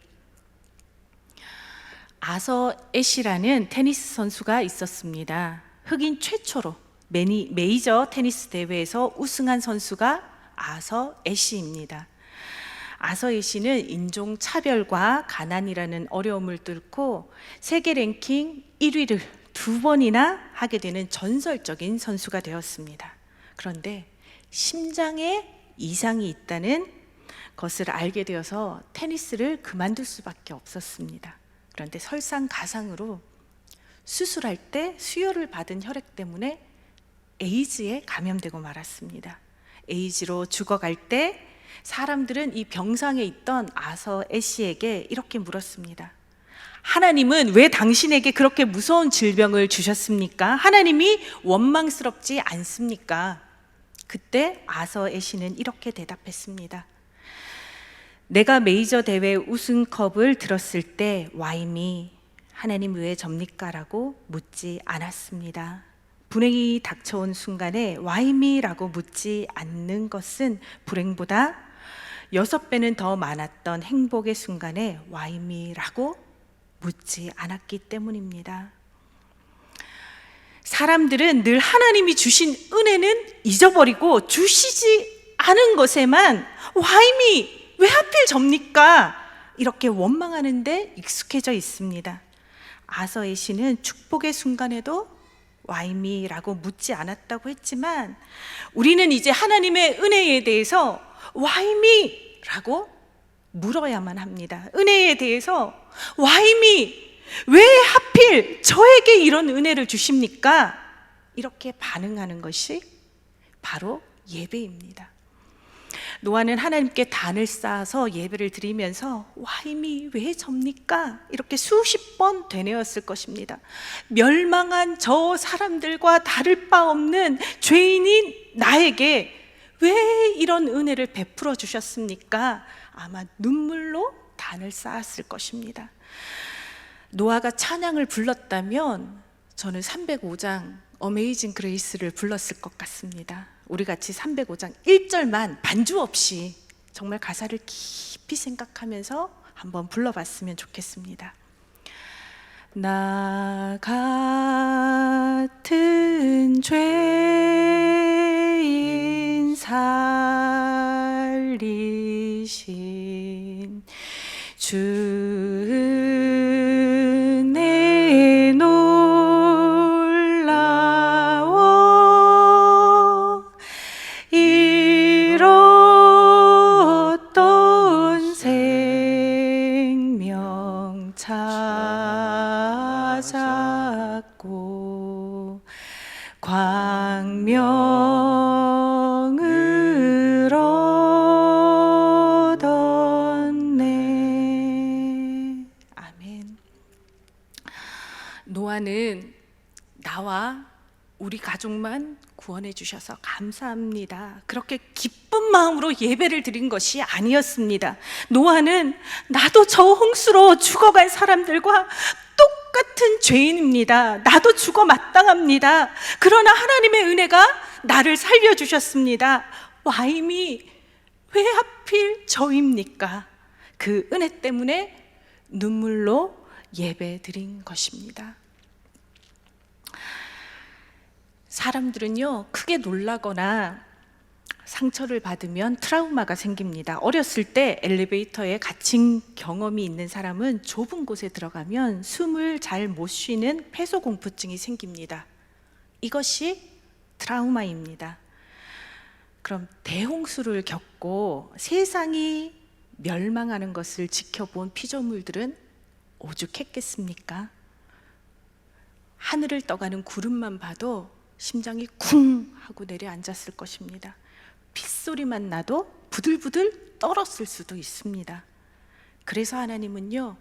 아서 애쉬라는 테니스 선수가 있었습니다. 흑인 최초로 메이저 테니스 대회에서 우승한 선수가 아서 애쉬입니다. 아서 애쉬는 인종 차별과 가난이라는 어려움을 뚫고 세계 랭킹 1위를 2번이나 하게 되는 전설적인 선수가 되었습니다. 그런데 심장에 이상이 있다는 것을 알게 되어서 테니스를 그만둘 수밖에 없었습니다. 그런데 설상가상으로 수술할 때 수혈을 받은 혈액 때문에 에이즈에 감염되고 말았습니다. 에이즈로 죽어갈 때 사람들은 이 병상에 있던 아서 애쉬에게 이렇게 물었습니다. 하나님은 왜 당신에게 그렇게 무서운 질병을 주셨습니까? 하나님이 원망스럽지 않습니까? 그때 아서 애쉬는 이렇게 대답했습니다. 내가 메이저 대회 우승컵을 들었을 때 와임이 하나님 왜 접니까? 라고 묻지 않았습니다. 불행이 닥쳐온 순간에 와임이라고 묻지 않는 것은 불행보다 6배는 더 많았던 행복의 순간에 와임이라고 묻지 않았기 때문입니다. 사람들은 늘 하나님이 주신 은혜는 잊어버리고 주시지 않은 것에만 와임이 왜 하필 접니까? 이렇게 원망하는데 익숙해져 있습니다. 아서의 시는 축복의 순간에도 와임이라고 묻지 않았다고 했지만 우리는 이제 하나님의 은혜에 대해서 와임이라고 물어야만 합니다. 은혜에 대해서 와임이 왜 하필 저에게 이런 은혜를 주십니까? 이렇게 반응하는 것이 바로 예배입니다. 노아는 하나님께 단을 쌓아서 예배를 드리면서 와임이 왜 접니까? 이렇게 수십 번 되뇌었을 것입니다. 멸망한 저 사람들과 다를 바 없는 죄인인 나에게 왜 이런 은혜를 베풀어 주셨습니까? 아마 눈물로 단을 쌓았을 것입니다. 노아가 찬양을 불렀다면 저는 305장 어메이징 그레이스를 불렀을 것 같습니다. 우리 같이 305장 1절만 반주 없이 정말 가사를 깊이 생각하면서 한번 불러봤으면 좋겠습니다. 나 같은 죄인 살리신 주 은혜 놀라워 잃었던 생명 찾았고 광명을 얻었네. 아멘. 노아는 나와 우리 가족만 구원해 주셔서 감사합니다. 그렇게 기쁜 마음으로 예배를 드린 것이 아니었습니다. 노아는 나도 저 홍수로 죽어간 사람들과 똑같은 죄인입니다. 나도 죽어 마땅합니다. 그러나 하나님의 은혜가 나를 살려주셨습니다. 와임이 왜 하필 저입니까? 그 은혜 때문에 눈물로 예배 드린 것입니다. 사람들은요, 크게 놀라거나 상처를 받으면 트라우마가 생깁니다. 어렸을 때 엘리베이터에 갇힌 경험이 있는 사람은 좁은 곳에 들어가면 숨을 잘 못 쉬는 폐소공포증이 생깁니다. 이것이 트라우마입니다. 그럼 대홍수를 겪고 세상이 멸망하는 것을 지켜본 피조물들은 오죽했겠습니까? 하늘을 떠가는 구름만 봐도 심장이 쿵 하고 내려앉았을 것입니다. 빗소리만 나도 부들부들 떨었을 수도 있습니다. 그래서 하나님은요,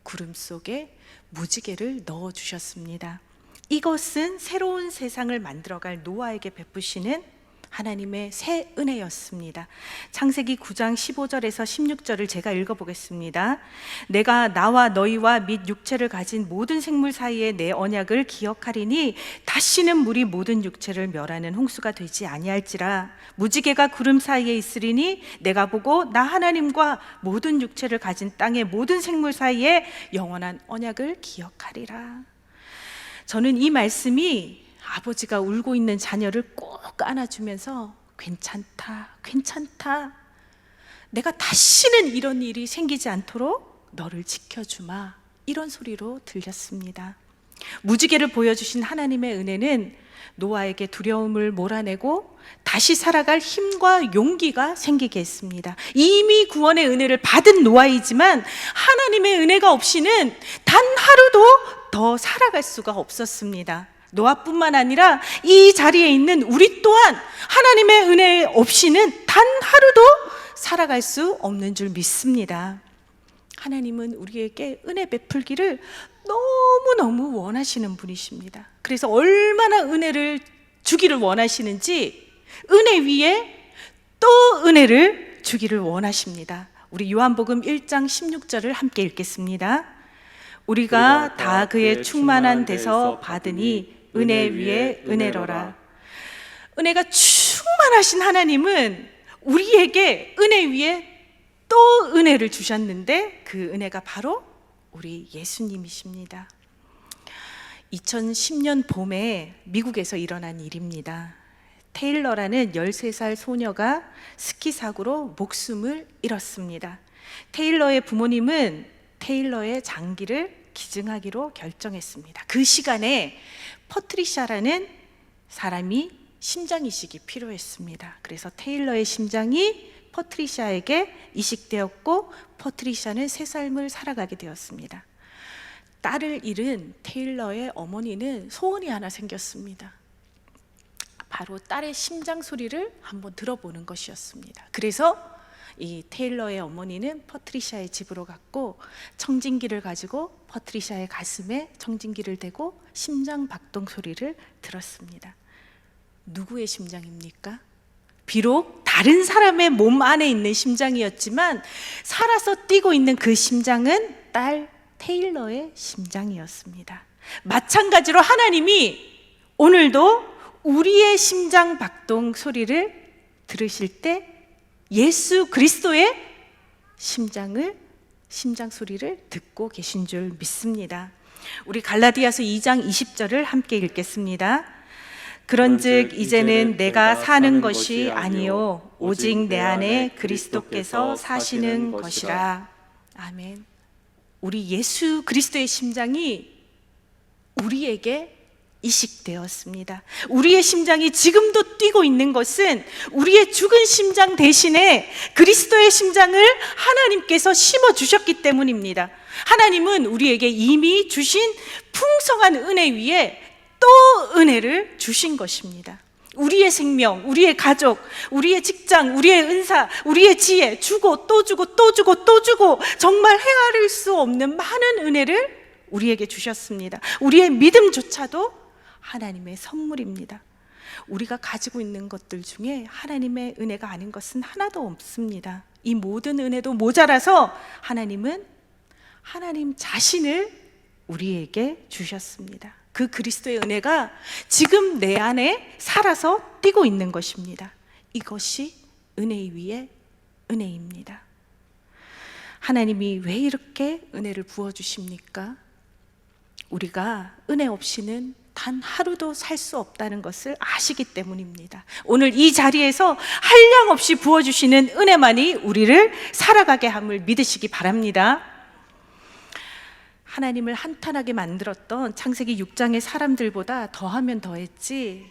구름 속에 무지개를 넣어주셨습니다. 이것은 새로운 세상을 만들어갈 노아에게 베푸시는 하나님의 새 은혜였습니다. 창세기 9장 15절에서 16절을 제가 읽어보겠습니다. 내가 나와 너희와 및 육체를 가진 모든 생물 사이에 내 언약을 기억하리니 다시는 물이 모든 육체를 멸하는 홍수가 되지 아니할지라. 무지개가 구름 사이에 있으리니 내가 보고 나 하나님과 모든 육체를 가진 땅의 모든 생물 사이에 영원한 언약을 기억하리라. 저는 이 말씀이 아버지가 울고 있는 자녀를 꼭 안아주면서 괜찮다, 괜찮다. 내가 다시는 이런 일이 생기지 않도록 너를 지켜주마. 이런 소리로 들렸습니다. 무지개를 보여주신 하나님의 은혜는 노아에게 두려움을 몰아내고 다시 살아갈 힘과 용기가 생기게 했습니다. 이미 구원의 은혜를 받은 노아이지만 하나님의 은혜가 없이는 단 하루도 더 살아갈 수가 없었습니다. 노아뿐만 아니라 이 자리에 있는 우리 또한 하나님의 은혜 없이는 단 하루도 살아갈 수 없는 줄 믿습니다. 하나님은 우리에게 은혜 베풀기를 너무너무 원하시는 분이십니다. 그래서 얼마나 은혜를 주기를 원하시는지 은혜 위에 또 은혜를 주기를 원하십니다. 우리 요한복음 1장 16절을 함께 읽겠습니다. 우리가 다 그의 충만한 데서 받으니 은혜 위에 은혜로라. 은혜가 충만하신 하나님은 우리에게 은혜 위에 또 은혜를 주셨는데 그 은혜가 바로 우리 예수님이십니다. 2010년 봄에 미국에서 일어난 일입니다. 테일러라는 13살 소녀가 스키 사고로 목숨을 잃었습니다. 테일러의 부모님은 테일러의 장기를 기증하기로 결정했습니다. 그 시간에 퍼트리샤라는 사람이 심장 이식이 필요했습니다. 그래서 테일러의 심장이 퍼트리샤에게 이식되었고 퍼트리샤는 새 삶을 살아가게 되었습니다. 딸을 잃은 테일러의 어머니는 소원이 하나 생겼습니다. 바로 딸의 심장 소리를 한번 들어보는 것이었습니다. 그래서 이 테일러의 어머니는 퍼트리샤의 집으로 갔고 청진기를 가지고 퍼트리샤의 가슴에 청진기를 대고 심장 박동 소리를 들었습니다. 누구의 심장입니까? 비록 다른 사람의 몸 안에 있는 심장이었지만 살아서 뛰고 있는 그 심장은 딸 테일러의 심장이었습니다. 마찬가지로 하나님이 오늘도 우리의 심장 박동 소리를 들으실 때 예수 그리스도의 심장 소리를 듣고 계신 줄 믿습니다. 우리 갈라디아서 2장 20절을 함께 읽겠습니다. 그런즉 이제는 내가 사는 것이 아니요 오직 내 안에 그리스도께서 사시는 것이라. 아멘. 우리 예수 그리스도의 심장이 우리에게 이식되었습니다. 우리의 심장이 지금도 뛰고 있는 것은 우리의 죽은 심장 대신에 그리스도의 심장을 하나님께서 심어주셨기 때문입니다. 하나님은 우리에게 이미 주신 풍성한 은혜 위에 또 은혜를 주신 것입니다. 우리의 생명, 우리의 가족, 우리의 직장, 우리의 은사, 우리의 지혜 주고 또 주고 또 주고 또 주고 정말 헤아릴 수 없는 많은 은혜를 우리에게 주셨습니다. 우리의 믿음조차도 하나님의 선물입니다. 우리가 가지고 있는 것들 중에 하나님의 은혜가 아닌 것은 하나도 없습니다. 이 모든 은혜도 모자라서 하나님은 하나님 자신을 우리에게 주셨습니다. 그 그리스도의 은혜가 지금 내 안에 살아서 뛰고 있는 것입니다. 이것이 은혜 위에 은혜입니다. 하나님이 왜 이렇게 은혜를 부어주십니까? 우리가 은혜 없이는 단 하루도 살 수 없다는 것을 아시기 때문입니다. 오늘 이 자리에서 한량 없이 부어주시는 은혜만이 우리를 살아가게 함을 믿으시기 바랍니다. 하나님을 한탄하게 만들었던 창세기 6장의 사람들보다 더하면 더했지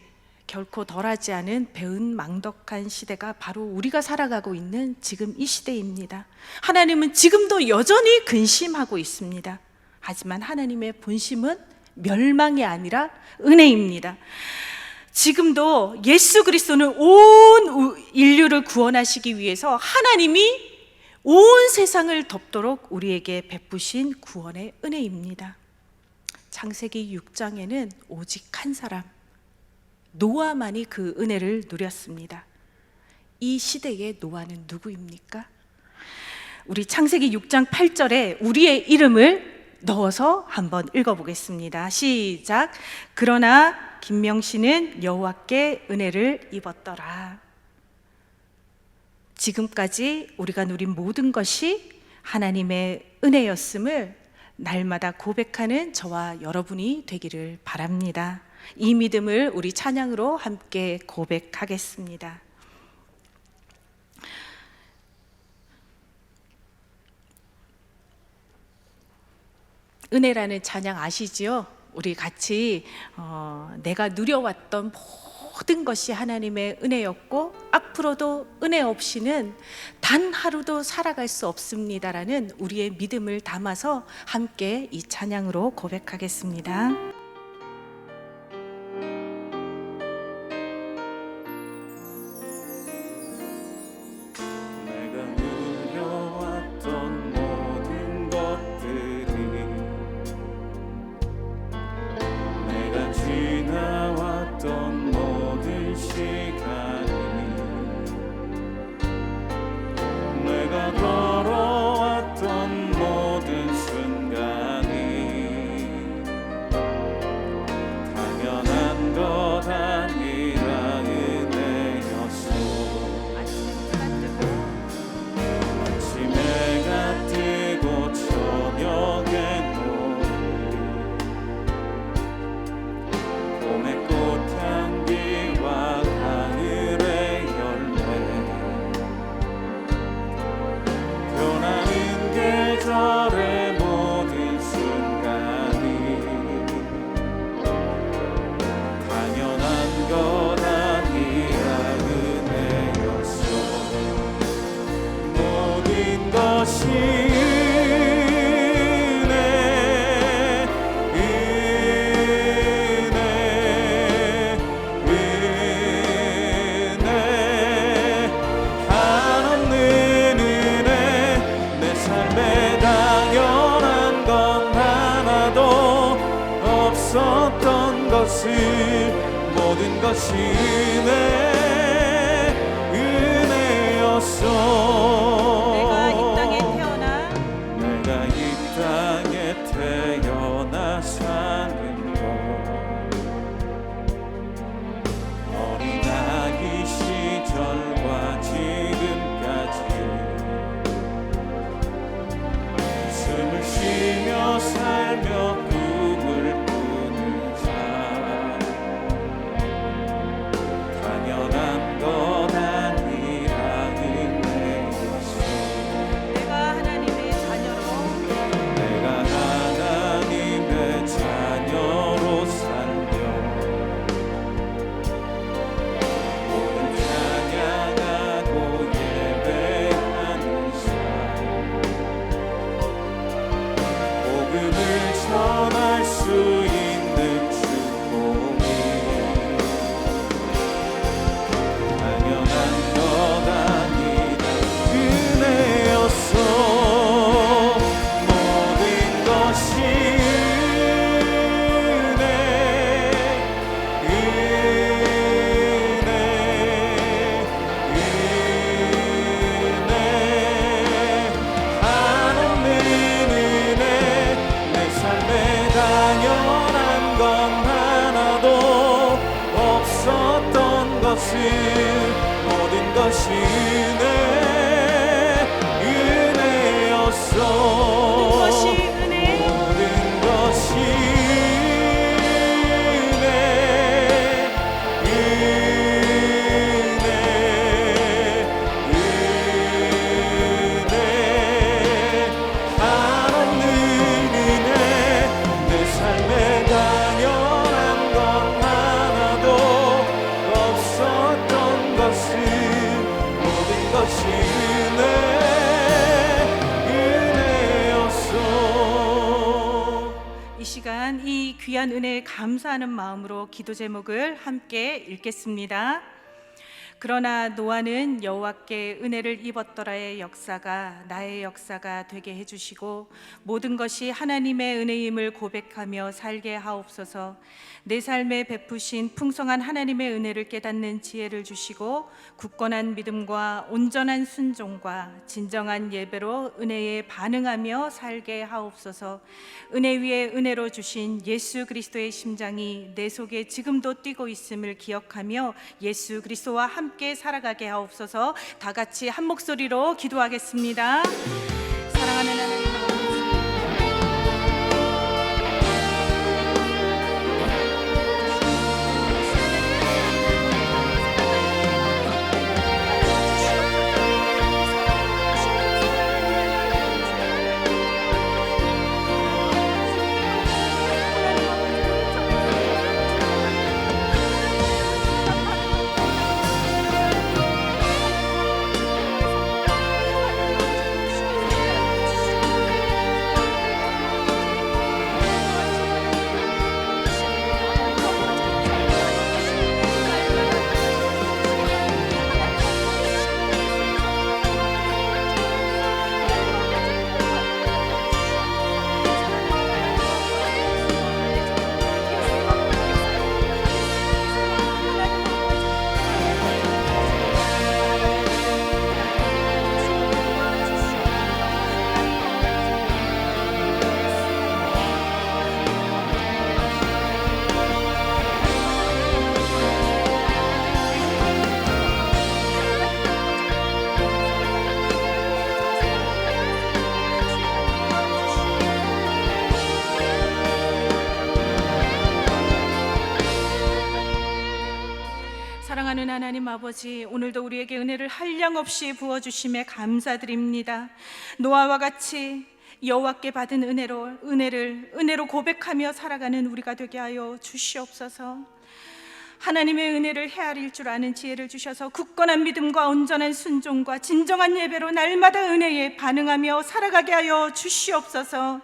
결코 덜하지 않은 배은망덕한 시대가 바로 우리가 살아가고 있는 지금 이 시대입니다. 하나님은 지금도 여전히 근심하고 있습니다. 하지만 하나님의 본심은 멸망이 아니라 은혜입니다. 지금도 예수 그리스도는 온 인류를 구원하시기 위해서 하나님이 온 세상을 덮도록 우리에게 베푸신 구원의 은혜입니다. 창세기 6장에는 오직 한 사람 노아만이 그 은혜를 누렸습니다. 이 시대의 노아는 누구입니까? 우리 창세기 6장 8절에 우리의 이름을 넣어서 한번 읽어보겠습니다. 시작. 그러나 김명씨는 여호와께 은혜를 입었더라. 지금까지 우리가 누린 모든 것이 하나님의 은혜였음을 날마다 고백하는 저와 여러분이 되기를 바랍니다. 이 믿음을 우리 찬양으로 함께 고백하겠습니다. 은혜라는 찬양 아시지요? 우리 같이 내가 누려왔던 모든 것이 하나님의 은혜였고 앞으로도 은혜 없이는 단 하루도 살아갈 수 없습니다라는 우리의 믿음을 담아서 함께 이 찬양으로 고백하겠습니다. 내가 누려왔던 모든 것들이 내가 지나왔던 모든 시간이 내가 걸어왔던 모든 순간이 당연한 것 아니라 은혜였소. 아침 해가 뜨고 저녁에 노을 봄의 꽃향기와 가을의 열매 변하는 계절의 모든 순간이 당연한 것 아니라 은혜였소. 모든 것이 은혜, 한없는 은혜. 내 삶에 당연한 건 하나도 없었던 것을 모든 것이 은혜였소. 내가 이 땅에 태어나 사는 것 어린아기 시절과 지금까지 숨을 쉬며 살며 꿈을 꾸는 자 당연한 것 아니라 은혜였소. 내가 하나님의 자녀로 살며 모든 찬양하고 예배하는 삶 복음을 전할 수 있는 축복이 당연한 것 아니라 은혜였소. 모든 것이 모든 것이 은혜였소. 모든 것이 한없는 은혜. 내 삶에 당연한 건 하나도 없었던 것을 모든 것이 은혜였소. 이 시간 이 귀한 은혜에 감사하는 마음으로 기도 제목을 함께 읽겠습니다. 그러나 노아는 여호와께 은혜를 입었더라의 역사가 나의 역사가 되게 해주시고 모든 것이 하나님의 은혜임을 고백하며 살게 하옵소서. 내 삶에 베푸신 풍성한 하나님의 은혜를 깨닫는 지혜를 주시고 굳건한 믿음과 온전한 순종과 진정한 예배로 은혜에 반응하며 살게 하옵소서. 은혜 위에 은혜로 주신 예수 그리스도의 심장이 내 속에 지금도 뛰고 있음을 기억하며 예수 그리스도와 함께 살아가게 하옵소서. 다 같이 한 목소리로 기도하겠습니다. 사랑하는 하나님, 살아계신 하나님 아버지, 오늘도 우리에게 은혜를 한량없이 부어주심에 감사드립니다. 노아와 같이 여호와께 받은 은혜로 고백하며 살아가는 우리가 되게 하여 주시옵소서. 하나님의 은혜를 헤아릴 줄 아는 지혜를 주셔서 굳건한 믿음과 온전한 순종과 진정한 예배로 날마다 은혜에 반응하며 살아가게 하여 주시옵소서.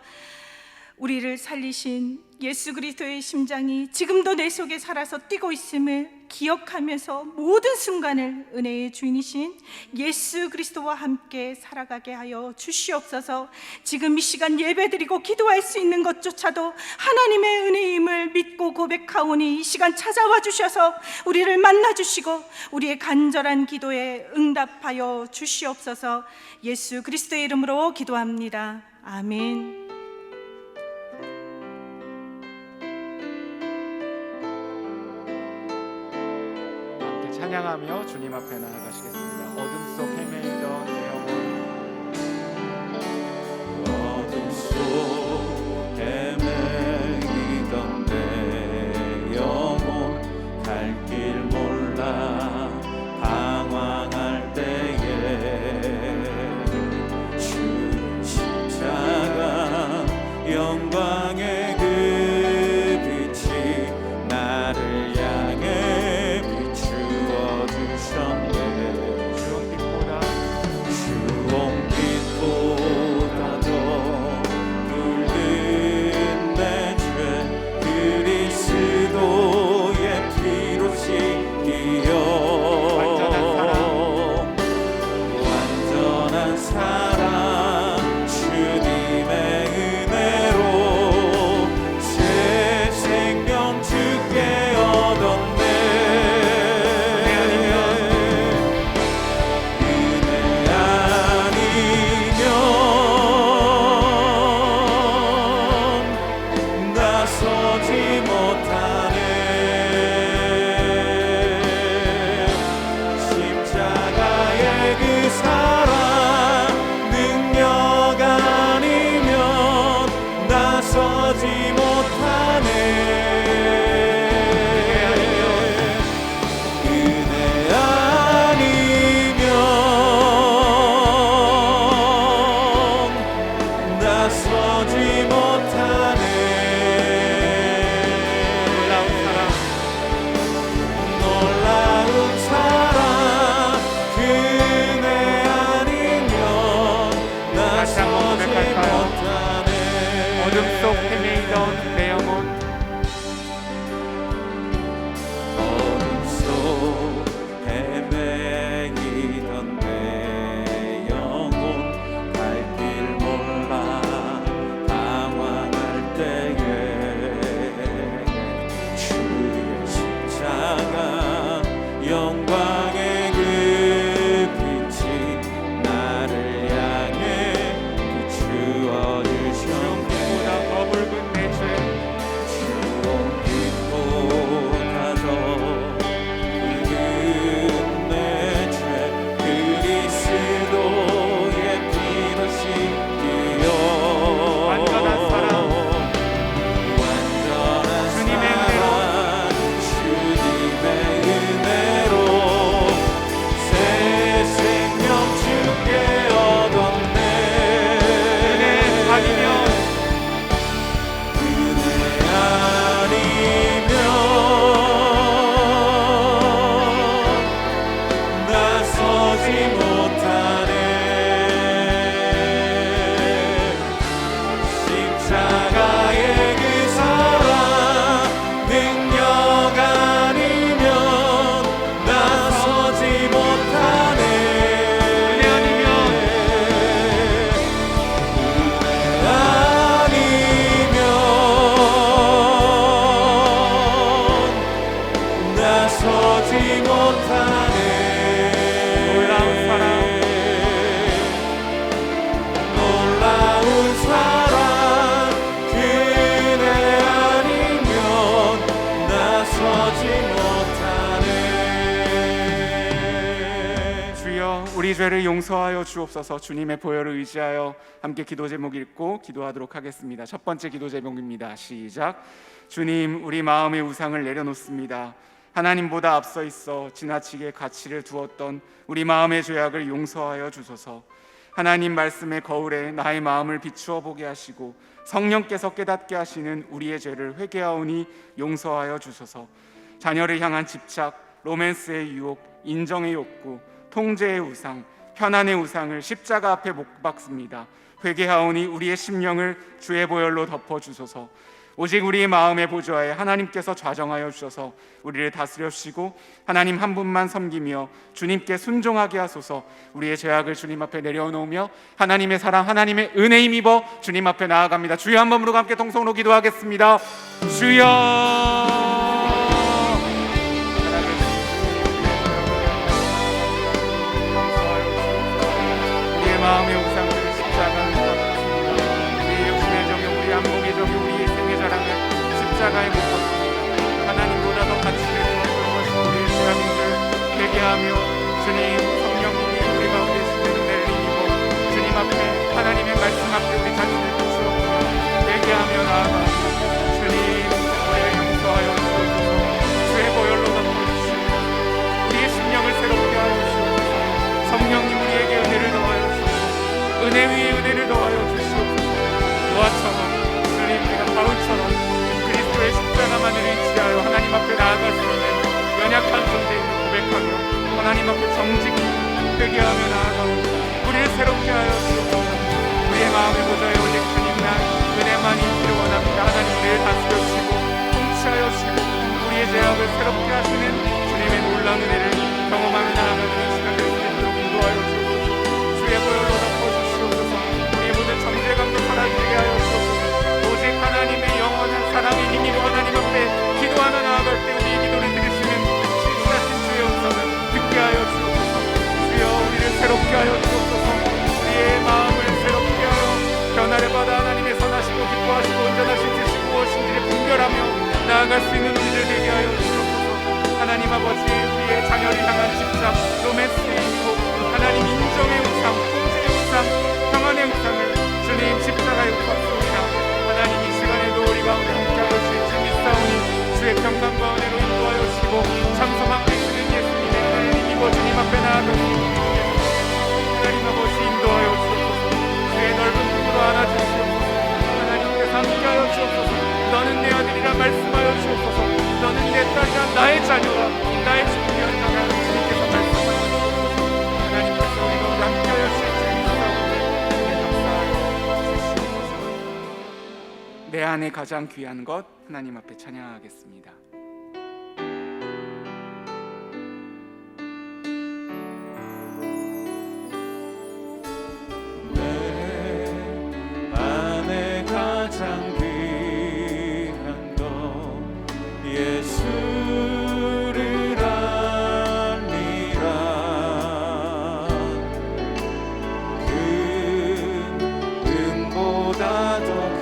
우리를 살리신 예수 그리스도의 심장이 지금도 내 속에 살아서 뛰고 있음을 기억하면서 모든 순간을 은혜의 주인이신 예수 그리스도와 함께 살아가게 하여 주시옵소서. 지금 이 시간 예배드리고 기도할 수 있는 것조차도 하나님의 은혜임을 믿고 고백하오니 이 시간 찾아와 주셔서 우리를 만나주시고 우리의 간절한 기도에 응답하여 주시옵소서. 예수 그리스도의 이름으로 기도합니다. 아멘. 찬양하며 주님 앞에 나아가시겠습니다. 어둠 속 헤매이던 내 영혼, 어둠 속 헤매이던 내 영혼, 갈 길 몰라 방황할 때에 주 십자가 영광의 그 빛이 나를 향해 비추어 주셨네. 주홍빛보다 더 붉은 내 죄 그리스도의 피로 씻기어 완전한 사랑 주님의 은혜로 새 생명 주께 얻었네. 은혜 아니면 나서지 못하네. 십자가의 그 사랑 능력 아니면 나서지 못하네. 은혜 아니면 나서지 못하네. 놀라운 사랑 그네 아니면 다시 한번 나서지 고백할까요? 못하네. 어둠 속 헤매이던 내 영혼, 어둠 속 헤매이던 내 영혼, 갈 길 몰라 방황할 때에 주의 십자가 영광의 그 빛이 나를 향해 비추어 보다 주셨네. 더 붉은 내 죄, 주홍빛보다 더 붉은 내 죄 그리스도의 피로 씻기어 완전한 사랑, 완전한 주님의 사랑 주님의 은혜로 새 생명 주께 얻었네. 은혜 아니면 은혜 아니면 나서지 못하네. 십자가의 그 사랑 능력 아니면 나서지 못하네. 은혜 아니면 은혜 아니면 나서지 못하네. 놀라운 사랑, 놀라운 사랑 그네 아니면 나서지 못하네. 주여 우리 죄를 용서하여 주옵소서. 주님의 보혈을 의지하여 함께 기도 제목 읽고 기도하도록 하겠습니다. 첫 번째 기도 제목입니다. 시작. 주님, 우리 마음의 우상을 내려놓습니다. 하나님보다 앞서 있어 지나치게 가치를 두었던 우리 마음의 죄악을 용서하여 주소서. 하나님 말씀의 거울에 나의 마음을 비추어 보게 하시고 성령께서 깨닫게 하시는 우리의 죄를 회개하오니 용서하여 주소서. 자녀를 향한 집착, 로맨스의 유혹, 인정의 욕구, 통제의 우상, 편안의 우상을 십자가 앞에 못 박습니다. 회개하오니 우리의 심령을 주의 보혈로 덮어 주소서. 오직 우리의 마음의 보좌에 하나님께서 좌정하여 주셔서 우리를 다스려 주시고 하나님 한 분만 섬기며 주님께 순종하게 하소서. 우리의 죄악을 주님 앞에 내려놓으며 하나님의 사랑, 하나님의 은혜 힘입어 주님 앞에 나아갑니다. 주여 한 번으로 함께 동성으로 기도하겠습니다. 주여. 마음의 우상들을 십자가에 못 박습니다. 우리의 욕심의 정욕, 우리의 안목의 정욕, 우리의 생의 자랑을 십자가에 못 박습니다. 하나님보다 더 가치를 두었던 것이 우리의 죄악인들 회개하며 주님 성령님이 우리 가운데 있는 은혜를 힘입어 주님 앞에 하나님의 말씀 앞에 우리 자신을 비추어 회개하며 나아가 주님 우리를 용서하여 주옵소서. 주의 보혈로 덮어주시고 우리의 심령을 새롭게 하여 주옵소서. 성령님 우리에게 은혜를 더하여 은혜 위에 은혜를 더하여 주시옵소서. 노아처럼 주님 우리가 바울처럼 그리스도의 십자가만을 의지하여 하나님 앞에 나아갈 수 있는 연약한 존재임을 고백하며 하나님 앞에 정직히 회개하며 나아가옵니다. 우리를 새롭게 하여 주옵소서. 우리의 마음의 보좌에 오직 주님만 은혜만이 있기를 원합니다. 하나님 우리를 다스려 주시고 통치하여 주시고 우리의 죄악을 새롭게 하시는 주님의 놀라운 은혜를 경험하며 나아가는 이 시간 될 수 있도록 인도하여 주옵소서. 주의 보혈로 정죄감도 사라지게 하여 주옵소서. 오직 하나님의 영원한 사랑의 힘으로 하나님 앞에 기도하며 나아갈 때 우리의 기도를 들으시는 신실하신 주의 음성을 듣게 하여 주옵소서. 주여 우리를 새롭게 하여 주옵소서. 우리의 마음을 새롭게 하여 변화를 받아 하나님의 선하시고 기뻐하시고 온전하신 뜻이 무엇인지를 분별하며 나아갈 수 있는 우리를 되게 하여 주옵소서. 하나님 아버지 우리의 자녀를 향한 집착, 로맨스의 유혹, 하나님 인정의 우상, 통제의 우상, 평안의 우상을 주님 십자가에 못 박습니다. 하나님 이 시간에도 우리 가운데 함께하여 주실 줄 믿사오니 주의 평강과 은혜로 인도하여 주시고 참성한 되시는 예수님의 은혜를 힘입어 주님 앞에 나아가시옵소서. 하나님 아버지 인도하여 주옵소서. 주의 넓은 품으로 안아주시옵소서. 하나님께서 함께하여 주옵소서. 너는 내 아들이라 말씀하여 주옵소서. 너는 내 딸이라 나의 자녀라 나의 친구였다가 주님께서 말씀하여 주옵소서. 하나님께서 우리 가운데 함께하여 주실 줄 내 안에 가장 귀한 것 하나님 앞에 찬양하겠습니다. 내 안에 가장 귀한 것 예수를 알미라. 그 은보다 더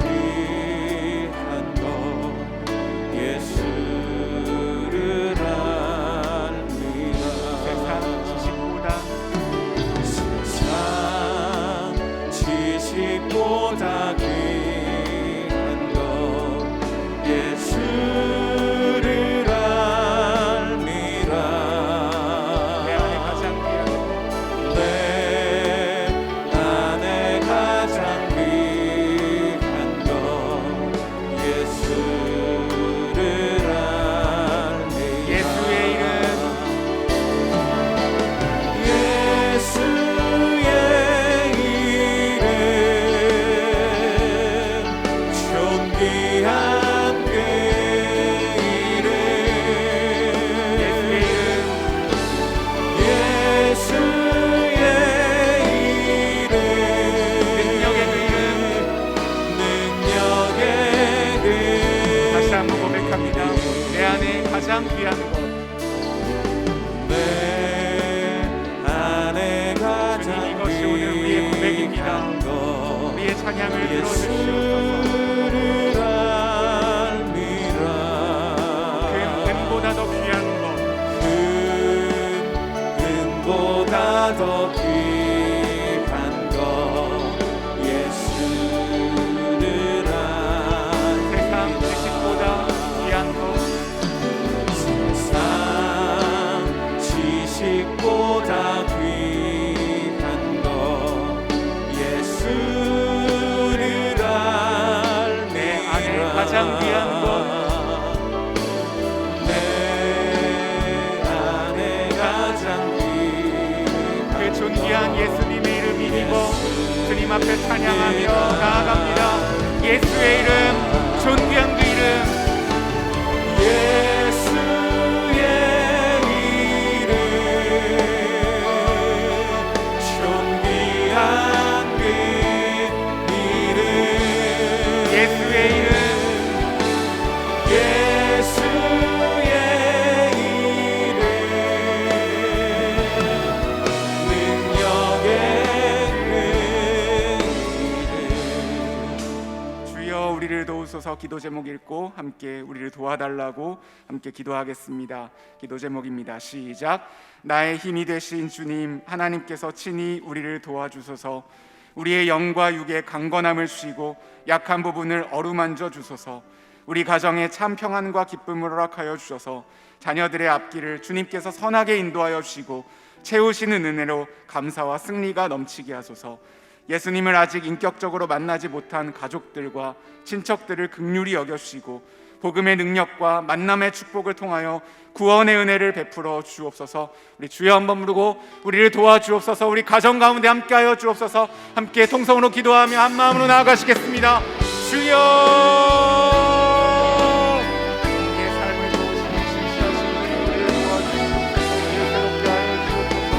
보다 귀한 것 예수를 알미라. 내 안에 가장 귀한 것 내 안에 가장 귀한 것 예수를 알미라. 예수의 이름 가장 귀한 것 내 안에 가장 주님 이것이 오늘 우리의 고백입니다. 우리의 찬양을 들어주시옵소서. 그 은보다 더 귀한 것 그 은보다 더 귀한 것 예수를 세상 지식보다 귀한 것 세상 음식보다 귀한 것 예수를 알매라. 내 안에 가장 귀한 것, 내 안에 가장 귀한 그 존귀한 예수님의 이름 힘입어 주님 앞에 찬양하며 나아갑니다. 예수의 이름, 존귀한 그 이름, 예수의 이름 존귀한 그 이름 예수의 이름, 예수의 이름 능력의 주여 우리를 도우소서. 기도 제목 읽고 함께 우리를 도와달라고 함께 기도하겠습니다. 기도 제목입니다. 시작. 나의 힘이 되신 주님 하나님께서 친히 우리를 도와주소서. 우리의 영과 육의 강건함을 쉬고 약한 부분을 어루만져 주소서. 우리 가정에 참 평안과 기쁨을 허락하여 주셔서 자녀들의 앞길을 주님께서 선하게 인도하여 주시고 채우시는 은혜로 감사와 승리가 넘치게 하소서. 예수님을 아직 인격적으로 만나지 못한 가족들과 친척들을 긍휼히 여겨주시고 복음의 능력과 만남의 축복을 통하여 구원의 은혜를 베풀어 주옵소서. 우리 주여 한번 부르고 우리를 도와주옵소서. 우리 가정 가운데 함께하여 주옵소서. 함께 통성으로 기도하며 한 마음으로 나아가시겠습니다. 주여, 우리의 삶을 도우시는 진실하신 우리를 도와주시옵소서. 우리를 새롭게 하여 주옵소서.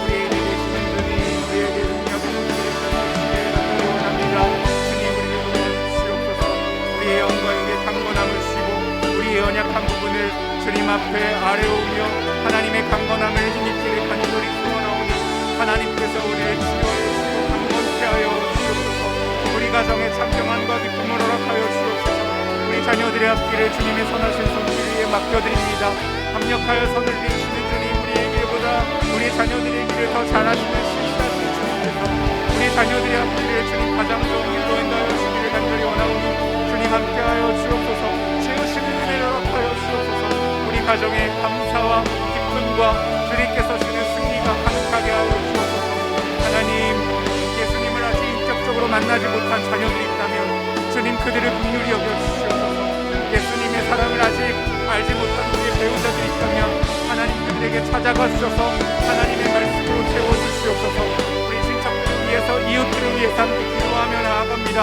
우리에게 계시는 주님, 우리에게 능력을 주시기를 원합니다. 주님 우리를 도와주시옵소서. 우리의 영과 육의 강건함을 쉬고 우리의 연약한 부분을 주님 앞에 아뢰오며 하나님의 강건함을 힘입기를 간절히 소원하오니 하나님께서 우리를 치료하시고 강건케 하여 주옵소서. 우리 가정에 참평안과 기쁨을 허락하여 주옵소서. 우리 자녀들의 앞길을 주님의 선하신 손길 위에 맡겨드립니다. 합력하여 선을 비추는 주님, 우리의 길보다 우리 자녀들의 길을 더 잘하시는 신실하신 주님께서 우리 자녀들의 앞길을 주님 가장 좋은 길로 인도하여 주시기를 간절히 원하오니 주님 함께하여 주옵소서. 채우시는 은혜를 허락하여 주옵소서. 우리 가정에 감사와 기쁨과 주님께서 주는 승리가 가득하게 하여 주옵소서. 하나님, 예수님을 아직 인격적으로 만나지 못한 자녀들이 있다면 주님 그들을 긍휼히 여겨주시옵소서. 예수님의 사랑을 아직 알지 못한 우리의 배우자들이 있다면 하나님 그들에게 찾아가 주셔서 하나님의 말씀으로 채워주시옵소서. 우리 친척들을 위해서 이웃들을 위해서 함께 기도하며 나아갑니다.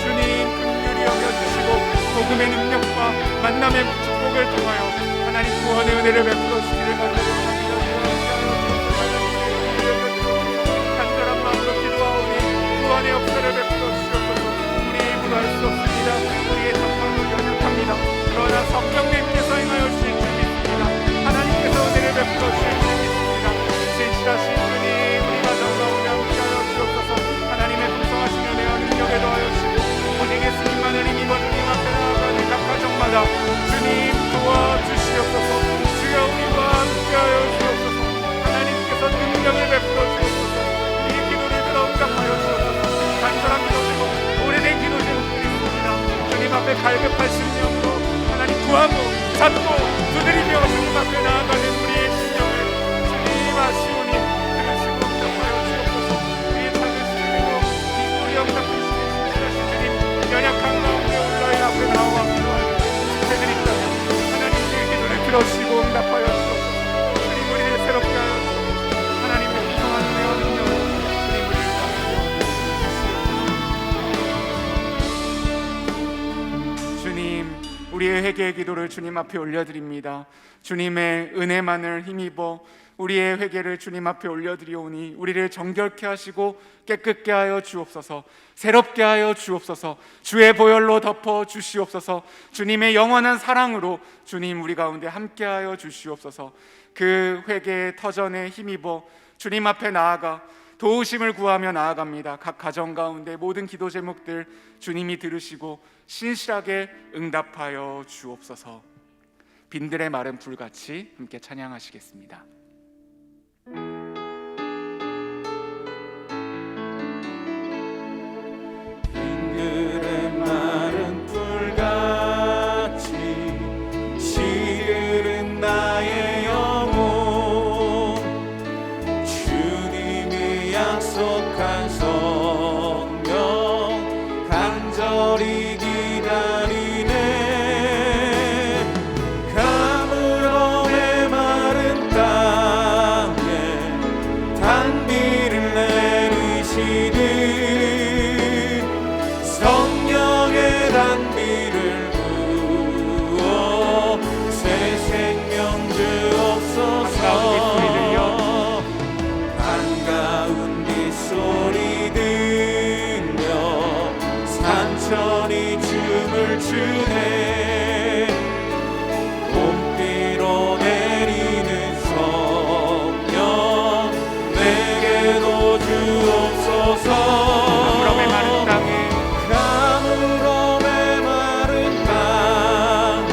주님 긍휼히 여겨주시고 복음의 능력과 만남의 축복을 통하여 하나님 구원의 은혜를 베풀어 주시기를 간절히 원합니다. 간절한 마음으로 기도하오니 구원의 역사를 베풀어 주시옵소서. 우리의 힘으로 할 수 없습니다. 우리의 답방은 연약합니다. 그러나 성령님께서 행하여 주신 줄 믿습니다. 하나님께서 은혜를 베풀어 주실 줄 믿습니다. 진실하신 주님, 우리 가정 가운데 함께하여 주옵소서. 하나님의 풍성하신 은혜와 능력에 더하여 주시고 오직 예수님만을 힘입어 주님 앞에 나아가는 각 가정마다 주님 도와주시옵소서. 주여 우리와 함께하여 주옵소서. 하나님께서 능력을 베풀어 주옵소서. 우리의 기도를 들어 응답하여 주옵소서. 간절한 기도 제목, 오래된 기도 제목들이 있습니다. 주님 앞에 갈급한 심령으로 하나님 구하고 잡고 두드리며 주님 앞에 나아가는 우리의 심령을 주님 아시오니 들으시고 응답하여 주옵소서. 우리의 작은 심령으로 우리 응답하시는 신실하신 주님, 연약한 가운데 온라인 앞에 나와 기도하는 제들 있다면 하나님 우리의 기도를 들어주시고 응답하여 주옵소서. 주님 우리를 새롭게 하여 주옵소서. 하나님의 풍성한 은혜와 능력으로 주님 우리를 다스려 주님, 우리의 회개의 기도를 주님 앞에 올려드립니다. 주님의 은혜만을 힘입어 우리의 회개를 주님 앞에 올려드리오니 우리를 정결케 하시고 깨끗게 하여 주옵소서. 새롭게 하여 주옵소서. 주의 보혈로 덮어 주시옵소서. 주님의 영원한 사랑으로 주님 우리 가운데 함께하여 주시옵소서. 그 회개의 터전에 힘입어 주님 앞에 나아가 도우심을 구하며 나아갑니다. 각 가정 가운데 모든 기도 제목들 주님이 들으시고 신실하게 응답하여 주옵소서. 빈들의 마른 불같이 함께 찬양하시겠습니다. 빈들의 마른 불같이 시들은 나의 영혼 주네 봄비로 내리는 성령 내게도 주옵소서 가물음의 마른 땅에 가물음의 마른 땅에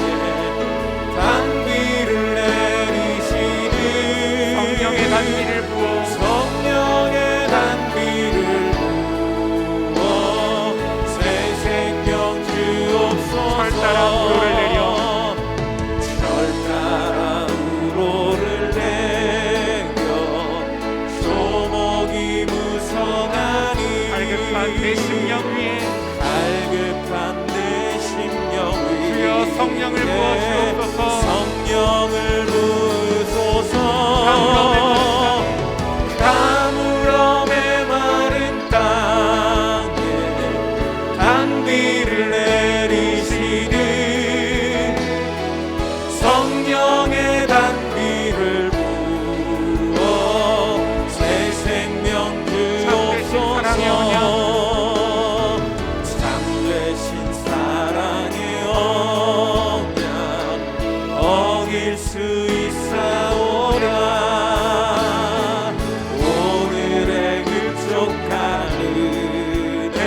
단비를 내리시는 성령의 단비를 부어 성령의 단비를 부어 새 생명 주옵소서 철따라 우로를 내려 철따라 우로를 내려 소목이 무성하니 갈급한 내 심령 위에 갈급한 내 심령 위에 주여 성령을 부어주옵소서 성령을 부으소서 가물음의 마른 땅에 단비를 내리시는 성령의 단비를 부어 새 생명 주옵소서 참되신 사랑의 언약 어길 수 있사오라 오늘의 급족한 은혜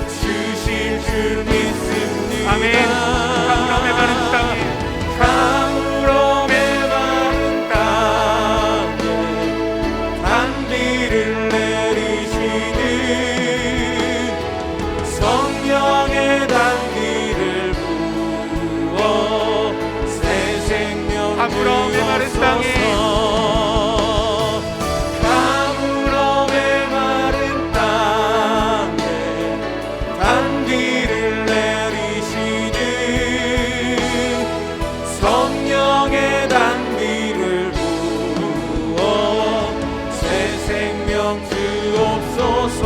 주실 줄 믿습니다 아멘. 가물음의 마른 땅에 가물음의 마른 땅에 단비를 내리시는 성령의 단비를 부어 새 생명 가물음의 마른 땅에 가물음의 마른 땅에 단비를 내리시는 성령의 단비를 부어 새 생명 주옵소서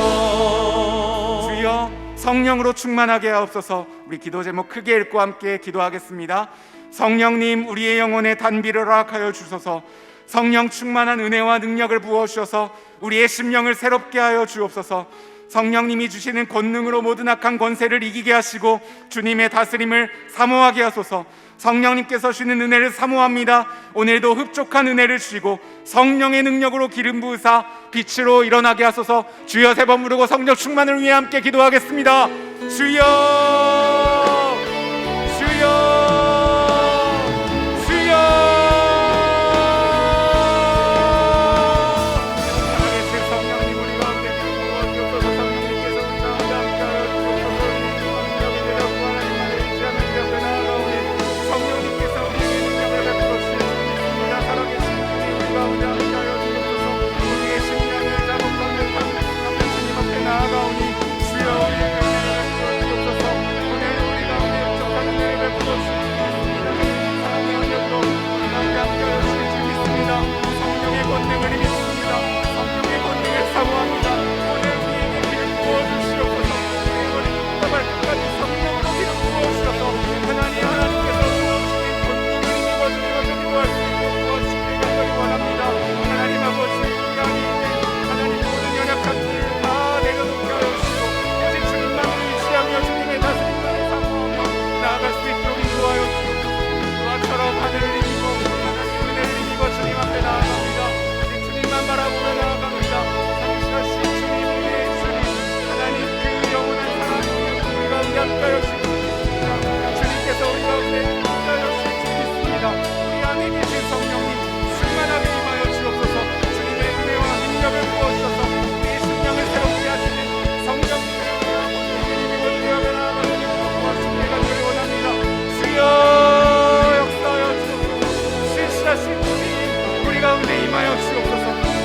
주여 성령으로 충만하게 하옵소서. 우리 기도 제목 크게 읽고 함께 기도하겠습니다. 성령님 우리의 영혼에 단비를 허락하여 주소서. 성령 충만한 은혜와 능력을 부어주셔서 우리의 심령을 새롭게 하여 주옵소서. 성령님이 주시는 권능으로 모든 악한 권세를 이기게 하시고 주님의 다스림을 사모하게 하소서. 성령님께서 주시는 은혜를 사모합니다. 오늘도 흡족한 은혜를 주시고 성령의 능력으로 기름 부으사 빛으로 일어나게 하소서. 주여 세 번 부르고 성령 충만을 위해 함께 기도하겠습니다. 주여 주여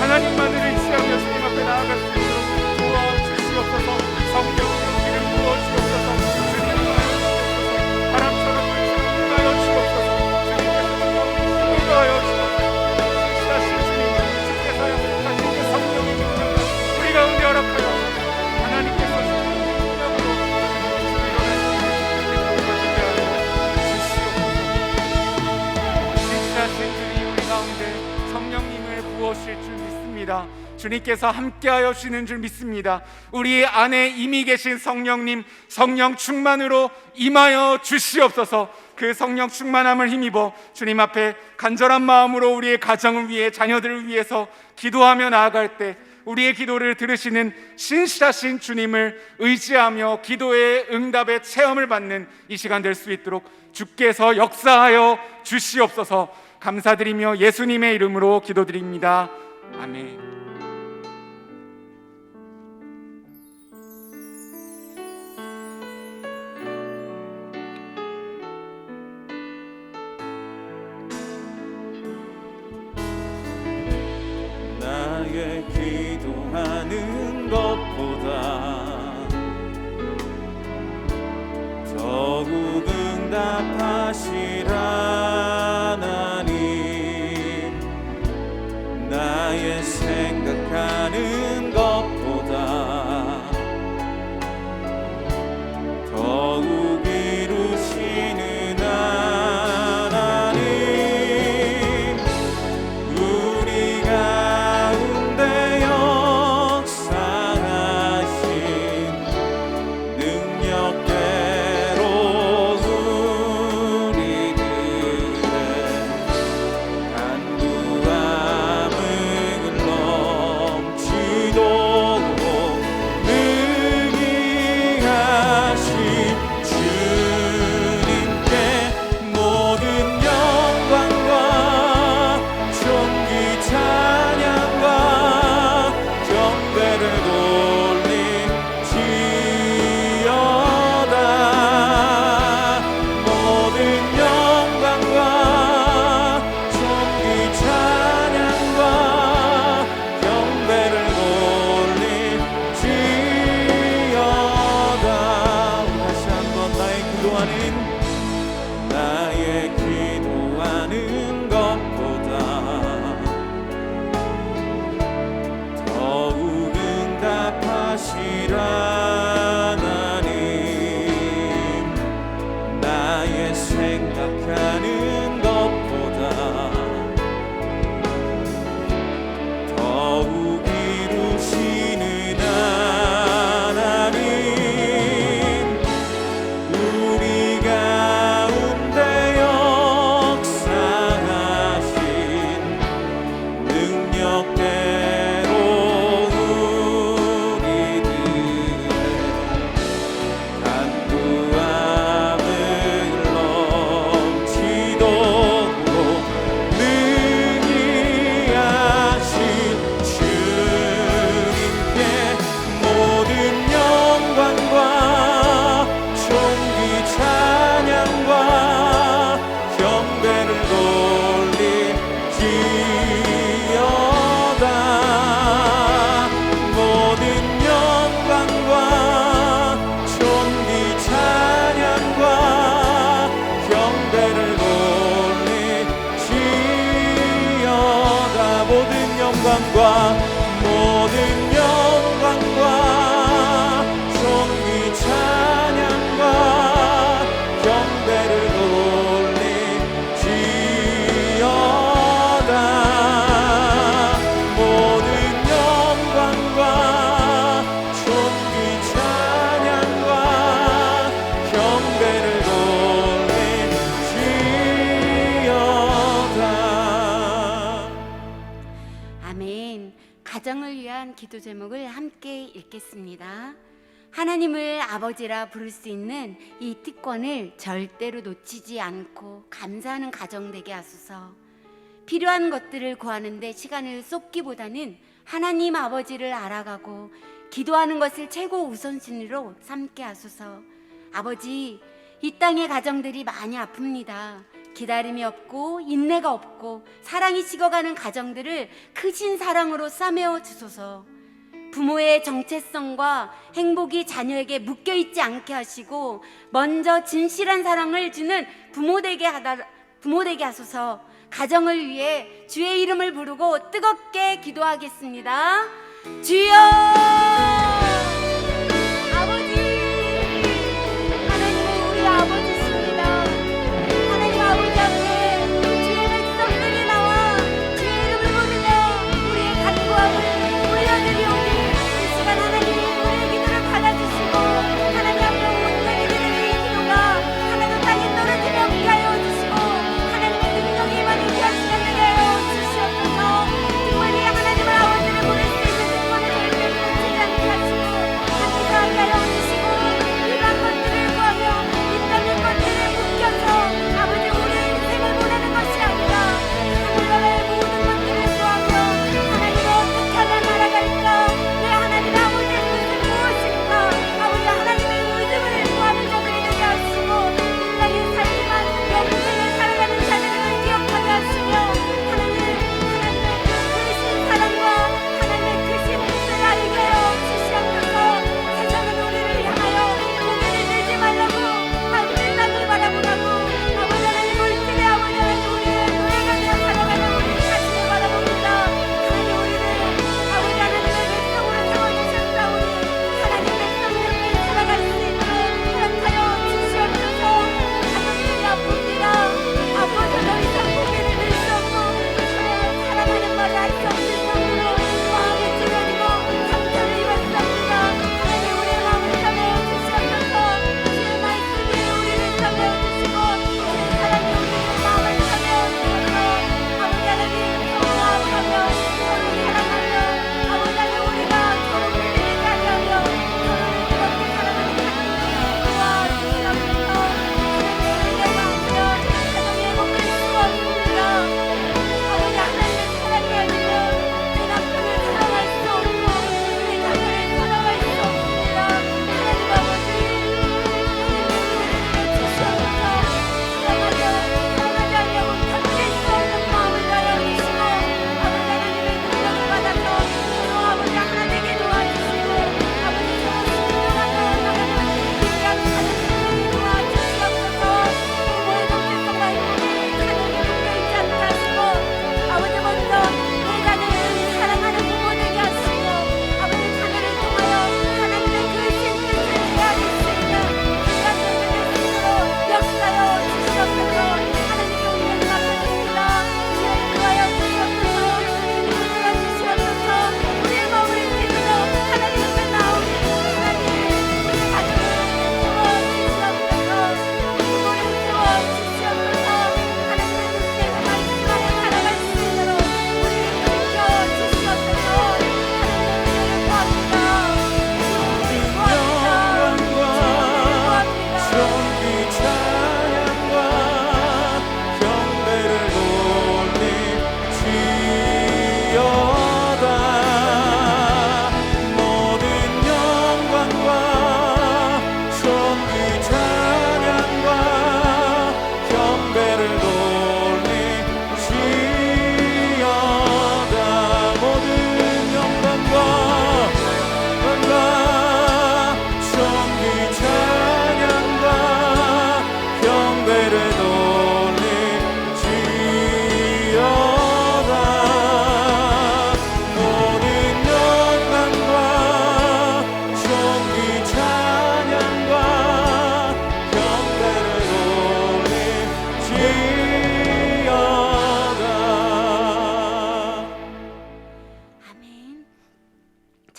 하나님만을 의지하며 주님 앞에 나아갈 수 있도록 도와주시옵소서. 성령으로 기름 부어주옵소서. 주님을 주옵소서. 바람처럼 물처럼 하여 주옵소서. 주님께서 힘을 하여 주옵소서. 신실하신 주님, 주께서 약속하신 그 성령의 능력을 우리 가운데 허락하여 하나님께서 주시는 능력으로 주를 일어나시는 주시옵소서. 신실하신 주님, 우리 가운데 성령님을 부어실 줄 믿습니다. 주님께서 함께하여 주시는 줄 믿습니다. 우리 안에 이미 계신 성령님, 성령 충만으로 임하여 주시옵소서. 그 성령 충만함을 힘입어 주님 앞에 간절한 마음으로 우리의 가정을 위해, 자녀들을 위해서 기도하며 나아갈 때 우리의 기도를 들으시는 신실하신 주님을 의지하며 기도의 응답의 체험을 받는 이 시간 될 수 있도록 주께서 역사하여 주시옵소서. 감사드리며 예수님의 이름으로 기도드립니다. 아멘. 나의 기도하는 것보다 더욱 응답하시라 하나님. 나의 생각하는 것보다 더욱 이루시는 하나님. 우리 가운데 역사하신 능력대로 우리들의 간구함을 넘치도록 능히 하신 주님께 모든 영광과 존귀 찬양과 경배를 돌릴지어다. 모든 영광과 존귀 찬양과 경배를 돌릴지어다. 다시 한번 나의 기도하는 것보다 더욱 응답하시라 하나님. 나의 생각하는 것보다 더욱 이루시는 하나님. 우리 가운데 역사하신 능력대로 우리들의 간구함을 넘치도록 능히 하신 주님께 모든 영광과 존귀 찬양과 경배를 돌릴지어다. 모든 영광과 존귀 찬양과 경배를 돌릴지어다. 모든 영광과 존귀 찬양과 경배를 돌릴지어다. 모든 영광과 존귀 찬양과 경배를 돌릴지어다. 아멘. 가정을 위한 기도 제목을 함께 읽겠습니다. 하나님을 아버지라 부를 수 있는 이 특권을 절대로 놓치지 않고 감사하는 가정 되게 하소서. 필요한 것들을 구하는데 시간을 쏟기보다는 하나님 아버지를 알아가고 기도하는 것을 최고 우선순위로 삼게 하소서. 아버지, 이 땅의 가정들이 많이 아픕니다. 기다림이 없고 인내가 없고 사랑이 식어가는 가정들을 크신 사랑으로 싸매어 주소서. 부모의 정체성과 행복이 자녀에게 묶여있지 않게 하시고 먼저 진실한 사랑을 주는 부모 되게 하소서. 가정을 위해 주의 이름을 부르고 뜨겁게 기도하겠습니다. 주여! 아버지, 하나님은 우리 아버지십니다. 하나님 아버지 앞에 주의 백성들이 나와 주의 이름을 부르며 우리의 간구함을, 우리의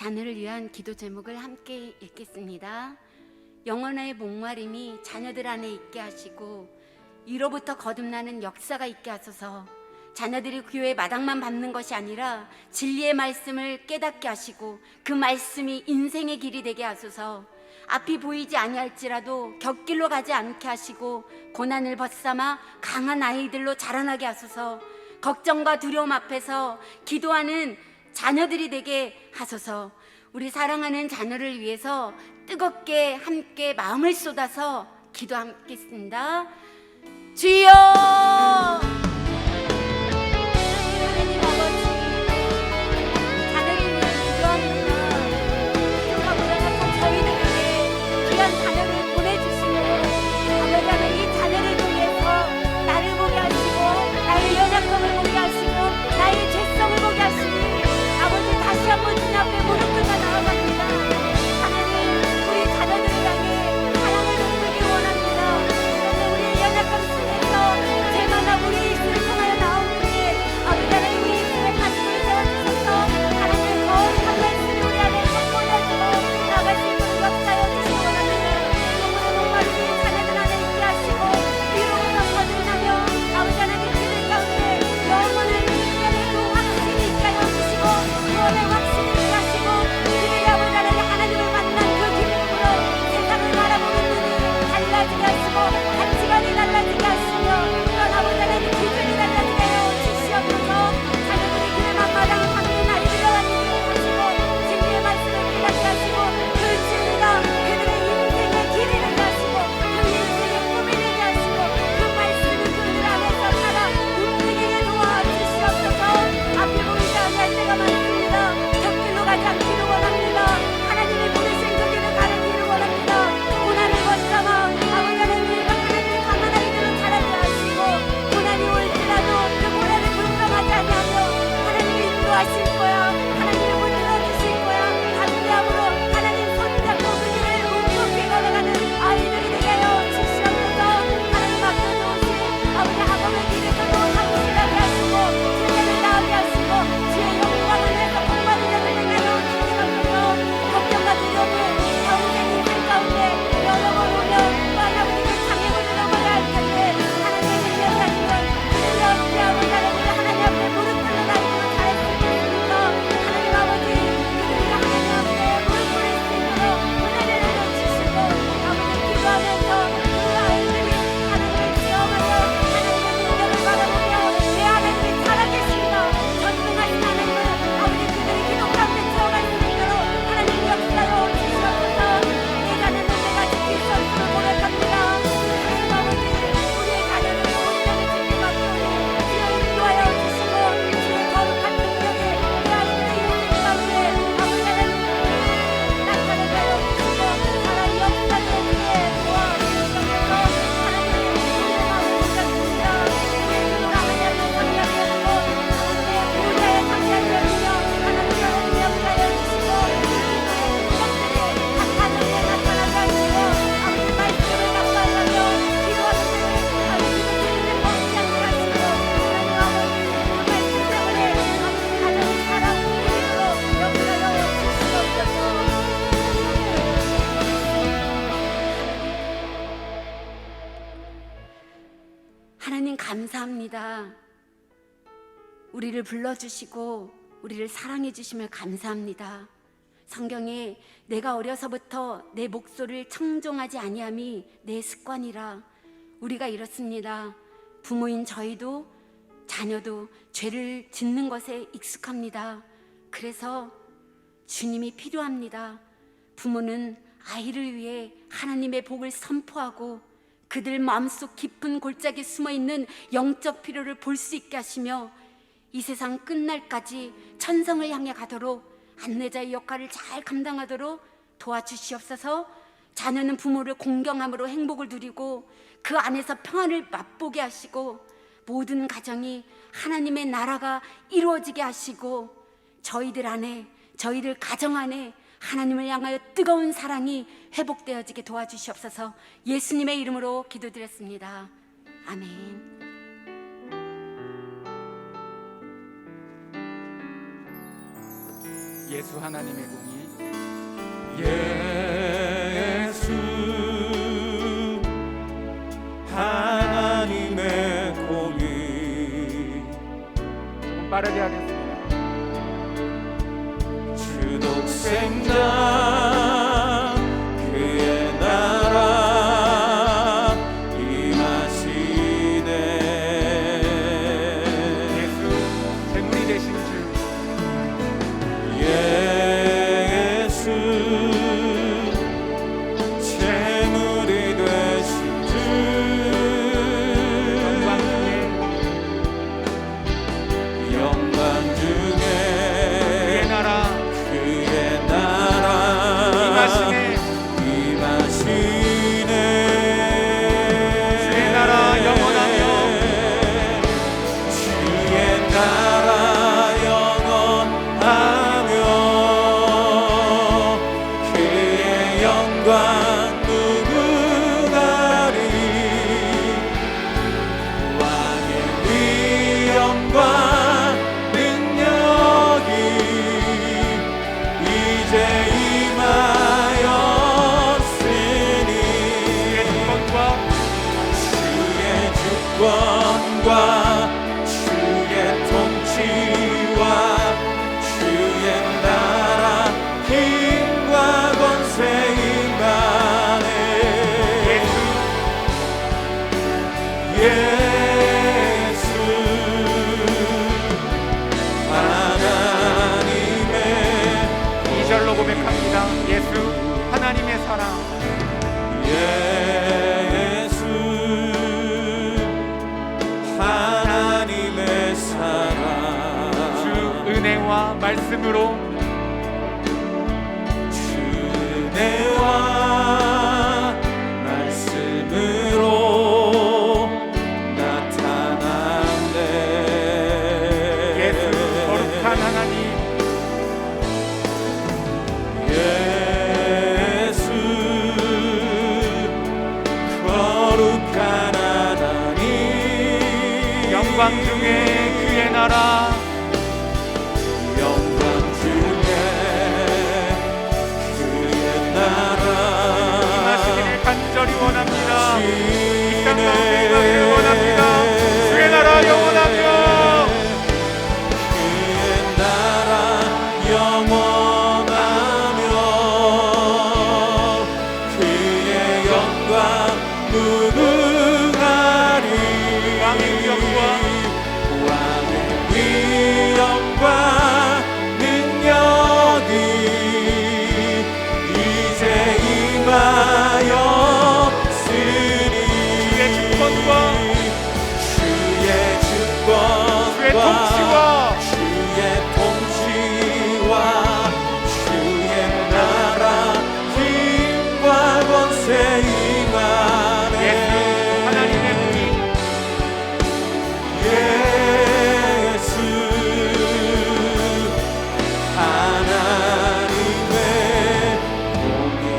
자녀를 위한 기도 제목을 함께 읽겠습니다. 영원의 목마름이 자녀들 안에 있게 하시고 위로부터 거듭나는 역사가 있게 하소서. 자녀들이 교회 마당만 밟는 것이 아니라 진리의 말씀을 깨닫게 하시고 그 말씀이 인생의 길이 되게 하소서. 앞이 보이지 아니할지라도 곁길로 가지 않게 하시고 고난을 벗삼아 강한 아이들로 자라나게 하소서. 걱정과 두려움 앞에서 기도하는 자녀들이 되게 하소서. 우리 사랑하는 자녀를 위해서 뜨겁게 함께 마음을 쏟아서 기도하겠습니다. 주여! 하나님 아버지, 자녀를 위해 기도합니다. 기도가 보여서 저희들에게 귀한 자녀를 보내주시고 아버지 하나님 이 자녀를 통해서 나를 보게 하시고 나의 연약함을 보게 하시고 나의 죄성을 보게 하시니 아버지 다시 한번 주님 앞에 무릎 꿇고 나아갑니다. 하나님 우리 자녀들을 향해 사랑을 베풀기 원합니다. 그런데 우리의 연약함 속에서 제마다 우리의 입술을 통하여 나오는데 아버지 하나님 우리 입술에 가슴을 세워주셔서 하나님의 거룩한 말씀이 우리 안에 선포하시고 나갈 수 있도록 역사하여 주시기 원합니다. 영혼의 목마름이 자녀들 안에 있게 하시고 위로부터 거듭나며 아버지 하나님 기들 가운데 영혼을 믿는 확신이 있게 하여 주시고 구원의 확신이 있게 하시고 그들이 아버지 하나님 하나님을 만난 그 기쁨으로 세상을 바라보는 눈이 달라지게 하시고 가치관이 달라지게 하시며 그런 아버지 하나님 기준이 달라지게 하여 주시옵소서. 자녀들이 그의 맘마당 받는 아이들과 같이 하시고 진리의 말씀을 깨닫게 하시고 그 진리가 그들의 인생의 길이 되게 하시고 그 인생의 꿈이 되게 하시고 그 말씀이 그들 안에서 살아 움직이게 도와주시옵소서. 앞이 보이지 않을 때가 많습니다. 곁길로 가지 않기를 원합니다. 하나님이 부르신 그 길을 가르기를 원합니다. 고난을 벗삼아 아버지 하나님 하나님의 강한 아이들로 자라게 하시고 고난이 올지라도 그 고난을 불평하지 아니하며 하나님이 인도하실 거야. 하나님이 붙들어 주실 거야. 담대함으로 하나님 손잡고 그 길을 묵묵히 걸어가는 아이들이 되게 하여 주시옵소서. 하나님 앞에 놓으신 아버지 학업의 길에서도 성실하게 하시고 주님을 나오게 하시고 주의 영광을 위해서 공부하는 자들 되게 하여 주시옵소서. 걱정과 두려움을 평생 인생 가운데 여러 번 오면 또한 아버지께 장애물을 넘어야 할 텐데 하나님의 인정하시면 그들이 어떻게 아버지 하나님 앞에 무릎 꿇는 아이들로 자랄 수 있겠습니까? 하나님 아버지 그들이 하나님 앞에 무릎 꿇을 수 있도록 은혜를 내려주시고 아버지 기도하면서 그 아이들이 하나님을 체험하여 하나님의 능력을 바라보며 내 하나님이 살아계신다 전능하신 하나님을 아버지 그들이 기도 가운데 체험할 수 있도록 하나님 역사로 주시옵소서. 내 자녀는 내가 지킬 수 없음을 고백합니다. 하나님 아버지 우리의 자녀를 온전히 지키기 맡기오니 주여 인도하여 주시고 주의 거룩한 능력에 내 아이들의 인생 가운데 아버지 하나님 나타나게 하여 주시고 살아 역사를 주에 도와주시옵소서. 하나님 우리의 마음을 붙잡습니다. 우리의 눈을 하나님을 상기하게 하시고 하나님의 보좌에 상기하게 하시며 하나님의 은혜를 역사하여 주시고 우리의 악한 은혜에 나타나게 하시고 아버지 말씀을 납득하며 기도하는 때에 아버지 주님의 멈지 않게 하시고 하나님 아버지 그 말씀 때문에 아버지 가정이 살아오도록 역사하여 주시옵소서. 하나님 감사합니다. 우리를 불러주시고 우리를 사랑해 주심을 감사합니다. 성경에 내가 어려서부터 내 목소리를 청종하지 아니함이 내 습관이라. 우리가 이렇습니다. 부모인 저희도 자녀도 죄를 짓는 것에 익숙합니다. 그래서 주님이 필요합니다. 부모는 아이를 위해 하나님의 복을 선포하고 그들 마음속 깊은 골짜기에 숨어있는 영적 필요를 볼 수 있게 하시며 이 세상 끝날까지 천성을 향해 가도록 안내자의 역할을 잘 감당하도록 도와주시옵소서. 자녀는 부모를 공경함으로 행복을 누리고 그 안에서 평안을 맛보게 하시고 모든 가정이 하나님의 나라가 이루어지게 하시고 저희들 안에 저희들 가정 안에 하나님을 향하여 뜨거운 사랑이 회복되어지게 도와주시옵소서. 예수님의 이름으로 기도드렸습니다. 아멘. 예수 하나님의 공의. 예수 하나님의 공의. 조금 빠르게 하겠습니다. 주 독생자 그의 나라 임하시네. 예수 재물이 되신 주. 예수 재물이 되신 주. 영광 중에 그의 나라 임하시네. 주의 나라 영원하며 주의 나라 영원하며 그의 영광 무궁하리. 왕의 위엄과 능력이 이제 임하였으니 주의 주권과 주의 통치와 주의 나라 힘과 권세 임하네. 예수 하나님의 2절로 고백합니다. 예수 하나님의 사랑. 예수 하나님의 사랑. 주 은혜와 말씀으로 주 은혜와 말씀으로 나타났네. 예수 거룩한 하나님. 예수 거룩한 하나님. 영광 중에 그의 나라 영광 중에 그의 나라 임하시기를 간절히 원합니다. 이 땅 가운데 임하기를 임하시기를 원합니다. 주의 나라 영원하며 그의 나라 영원하며 그의 영광 무궁하리. 왕의 위엄과 능력이 이제 임하였으니 주의 주권과 주의 주권과 주의 통치와 주의 통치와 주의 나라 힘과 권세 임하네. 예수 하나님의 공의. 예수 하나님의 공의.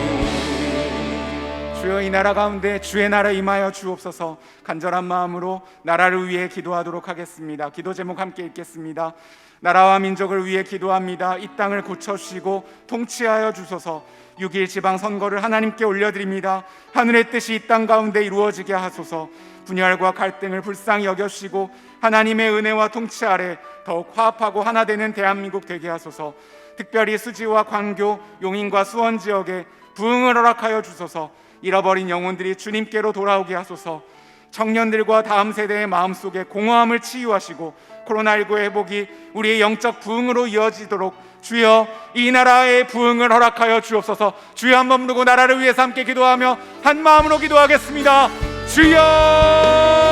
주여 이 나라 가운데 주의 나라 임하여 주옵소서. 간절한 마음으로 나라를 위해 기도하도록 하겠습니다. 기도 제목 함께 읽겠습니다. 나라와 민족을 위해 기도합니다. 이 땅을 고쳐주시고 통치하여 주소서. 6.1 지방선거를 하나님께 올려드립니다. 하늘의 뜻이 이 땅 가운데 이루어지게 하소서. 분열과 갈등을 불쌍히 여겨주시고 하나님의 은혜와 통치 아래 더욱 화합하고 하나 되는 대한민국 되게 하소서. 특별히 수지와 광교, 용인과 수원 지역에 부흥을 허락하여 주소서. 잃어버린 영혼들이 주님께로 돌아오게 하소서. 청년들과 다음 세대의 마음속에 공허함을 치유하시고 코로나19의 회복이 우리의 영적 부흥으로 이어지도록 주여 이 나라의 부흥을 허락하여 주옵소서. 주여 한번 부르고 나라를 위해서 함께 기도하며 한 마음으로 기도하겠습니다. 주여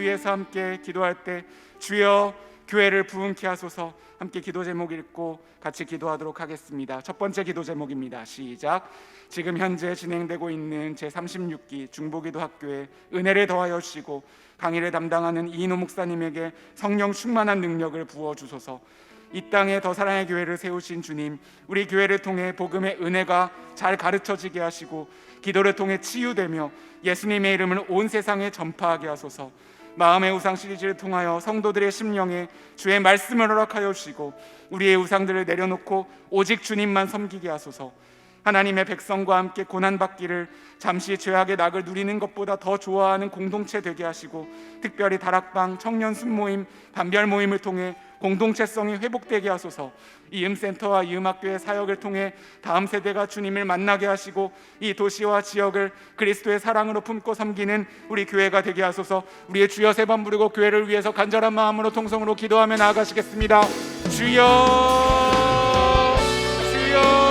교회를 위해서 함께 기도할 때 주여 교회를 부흥케 하소서. 함께 기도 제목 읽고 같이 기도하도록 하겠습니다. 첫 번째 기도 제목입니다. 시작. 지금 현재 진행되고 있는 제36기 중보기도 학교에 은혜를 더하여 주시고 강의를 담당하는 이인호 목사님에게 성령 충만한 능력을 부어주소서. 이 땅에 더 사랑의 교회를 세우신 주님, 우리 교회를 통해 복음의 은혜가 잘 가르쳐지게 하시고 기도를 통해 치유되며 예수님의 이름을 온 세상에 전파하게 하소서. 마음의 우상 시리즈를 통하여 성도들의 심령에 주의 말씀을 허락하여 주시고 우리의 우상들을 내려놓고 오직 주님만 섬기게 하소서. 하나님의 백성과 함께 고난받기를 잠시 죄악의 낙을 누리는 것보다 더 좋아하는 공동체 되게 하시고 특별히 다락방, 청년 순모임, 반별 모임을 통해 공동체성이 회복되게 하소서. 이음센터와 이음학교의 사역을 통해 다음 세대가 주님을 만나게 하시고 이 도시와 지역을 그리스도의 사랑으로 품고 섬기는 우리 교회가 되게 하소서. 우리의 주여 세 번 부르고 교회를 위해서 간절한 마음으로 통성으로 기도하며 나아가시겠습니다. 주여, 주여,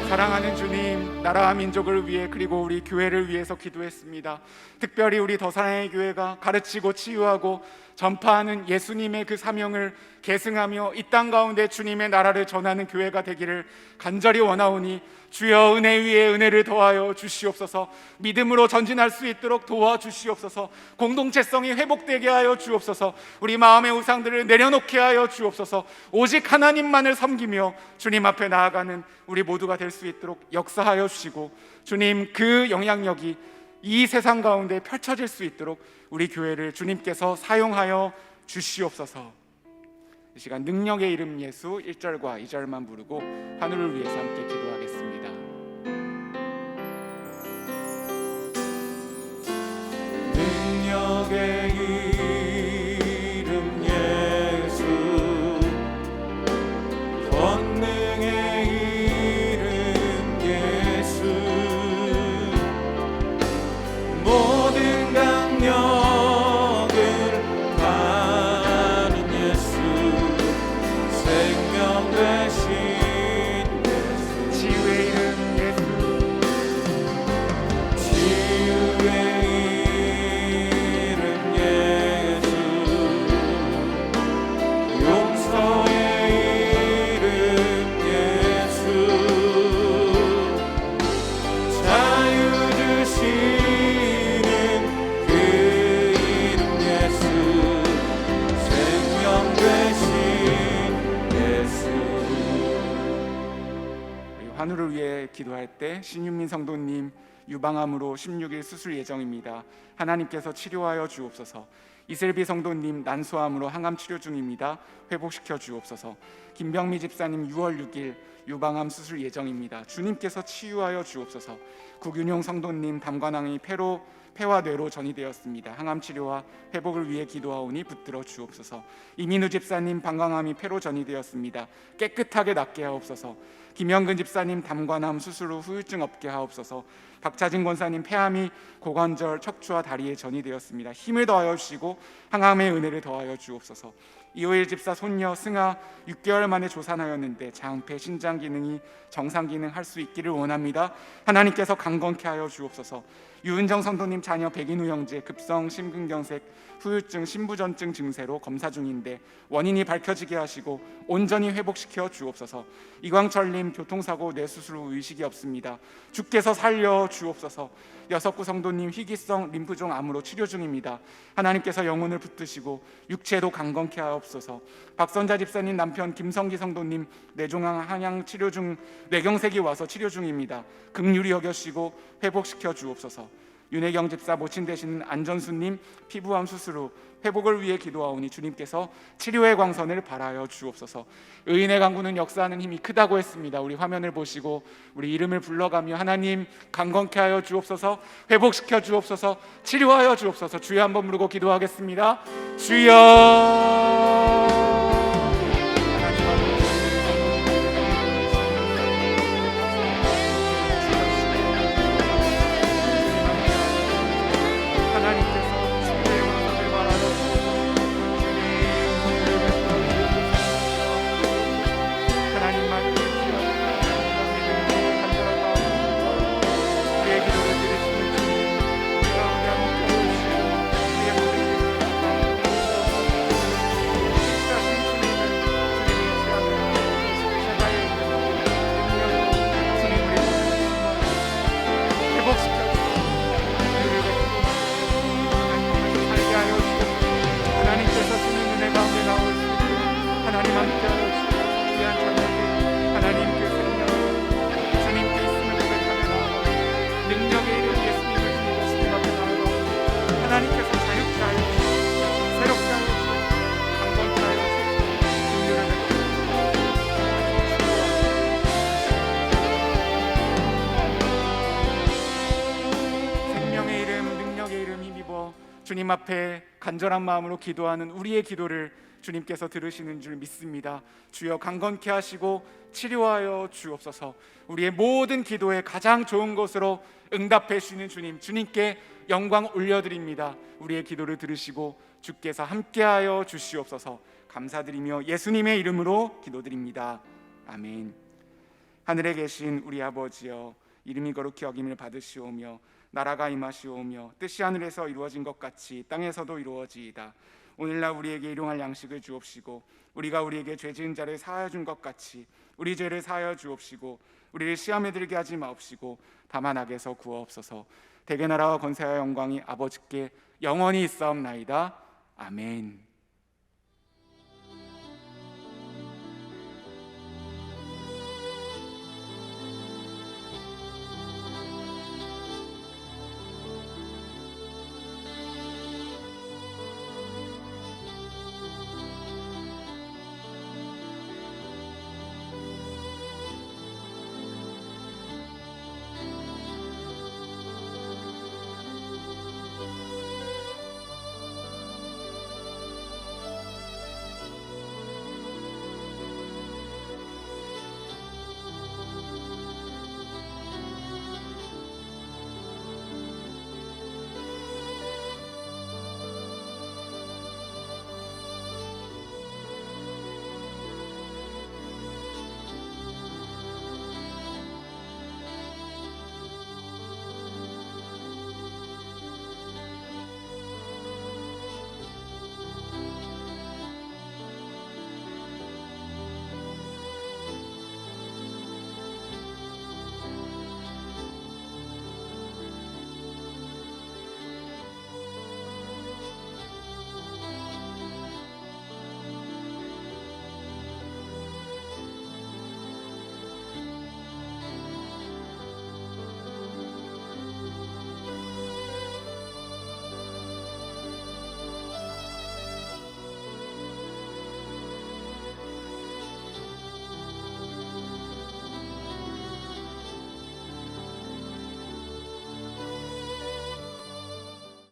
사랑하는 주님, 나라와 민족을 위해 그리고 우리 교회를 위해서 기도했습니다. 특별히 우리 더 사랑의 교회가 가르치고 치유하고 전파하는 예수님의 그 사명을 계승하며 이 땅 가운데 주님의 나라를 전하는 교회가 되기를 간절히 원하오니 주여 은혜 위에 은혜를 더하여 주시옵소서. 믿음으로 전진할 수 있도록 도와주시옵소서. 공동체성이 회복되게 하여 주옵소서. 우리 마음의 우상들을 내려놓게 하여 주옵소서. 오직 하나님만을 섬기며 주님 앞에 나아가는 우리 모두가 될 수 있도록 역사하여 주시고 주님 그 영향력이 이 세상 가운데 펼쳐질 수 있도록 우리 교회를 주님께서 사용하여 주시옵소서. 이 시간 능력의 이름 예수 1절과 2절만 부르고 하늘을 위해서 함께 기도하겠습니다. 능력의 이름 예수, 권능의 이름 예수, 모든 강력을 가는 예수, 생명 되신 예수, 치유의 이름 예수, 치유의 이름 기도할 때 신윤민 성도님 유방암으로 16일 수술 예정입니다. 하나님께서 치료하여 주옵소서. 이슬비 성도님 난소암으로 항암 치료 중입니다. 회복시켜 주옵소서. 김병미 집사님 6월 6일 유방암 수술 예정입니다. 주님께서 치유하여 주옵소서. 구균용 성도님 담관왕이 폐와 뇌로 전이되었습니다. 항암 치료와 회복을 위해 기도하오니 붙들어 주옵소서. 이민우 집사님 방광암이 폐로 전이되었습니다. 깨끗하게 낫게 하옵소서. 김영근 집사님 담관암 수술 후 후유증 없게 하옵소서. 박차진 권사님 폐암이 고관절, 척추와 다리에 전이되었습니다. 힘을 더하여 주시고 항암의 은혜를 더하여 주옵소서. 이호일 집사 손녀 승아 6개월 만에 조산하였는데 장폐 신장 기능이 정상 기능할 수 있기를 원합니다. 하나님께서 강건케 하여 주옵소서. 유은정 성도님 자녀 백인우 형제 급성 심근경색 후유증 신부전증 증세로 검사 중인데 원인이 밝혀지게 하시고 온전히 회복시켜 주옵소서. 이광철님 교통사고 뇌수술 후 의식이 없습니다. 주께서 살려 주옵소서. 여석구 성도님 희귀성 림프종 암으로 치료 중입니다. 하나님께서 영혼을 붙드시고 육체도 강건케 하옵소서. 박선자 집사님 남편 김성기 성도님 뇌종양 항양 치료 중 뇌경색이 와서 치료 중입니다. 긍휼히 여겨시고 회복시켜 주옵소서. 윤혜경 집사 모친 되시는 안전수님 피부암 수술 후 회복을 위해 기도하오니 주님께서 치료의 광선을 발하여 주옵소서. 의인의 강구는 역사하는 힘이 크다고 했습니다. 우리 화면을 보시고 우리 이름을 불러가며 하나님 강건케 하여 주옵소서. 회복시켜 주옵소서. 치료하여 주옵소서. 주여 한번 부르고 기도하겠습니다. 주여. 하나님께서 자유케 하여 주시고 새롭게 하여 주시고 강건케 하여 주시고 생명의 이름 능력의 이름 힘입어 주님 앞에 간절한 마음으로 기도하는 우리의 기도를 주님께서 들으시는 줄 믿습니다. 주여 강건케 하시고 치료하여 주옵소서. 우리의 모든 기도에 가장 좋은 것으로 응답해 주시는 주님, 주님께 영광 올려드립니다. 우리의 기도를 들으시고 주께서 함께하여 주시옵소서. 감사드리며 예수님의 이름으로 기도드립니다. 아멘. 하늘에 계신 우리 아버지여, 이름이 거룩히 여김을 받으시오며 나라가 임하시오며 뜻이 하늘에서 이루어진 것 같이 땅에서도 이루어지이다. 오늘날 우리에게 일용할 양식을 주옵시고 우리가 우리에게 죄 지은 자를 사하여 준 것 같이 우리 죄를 사하여 주옵시고 우리를 시험에 들게 하지 마옵시고 다만 악에서 구하옵소서. 대개 나라와 권세와 영광이 아버지께 영원히 있사옵나이다. 아멘.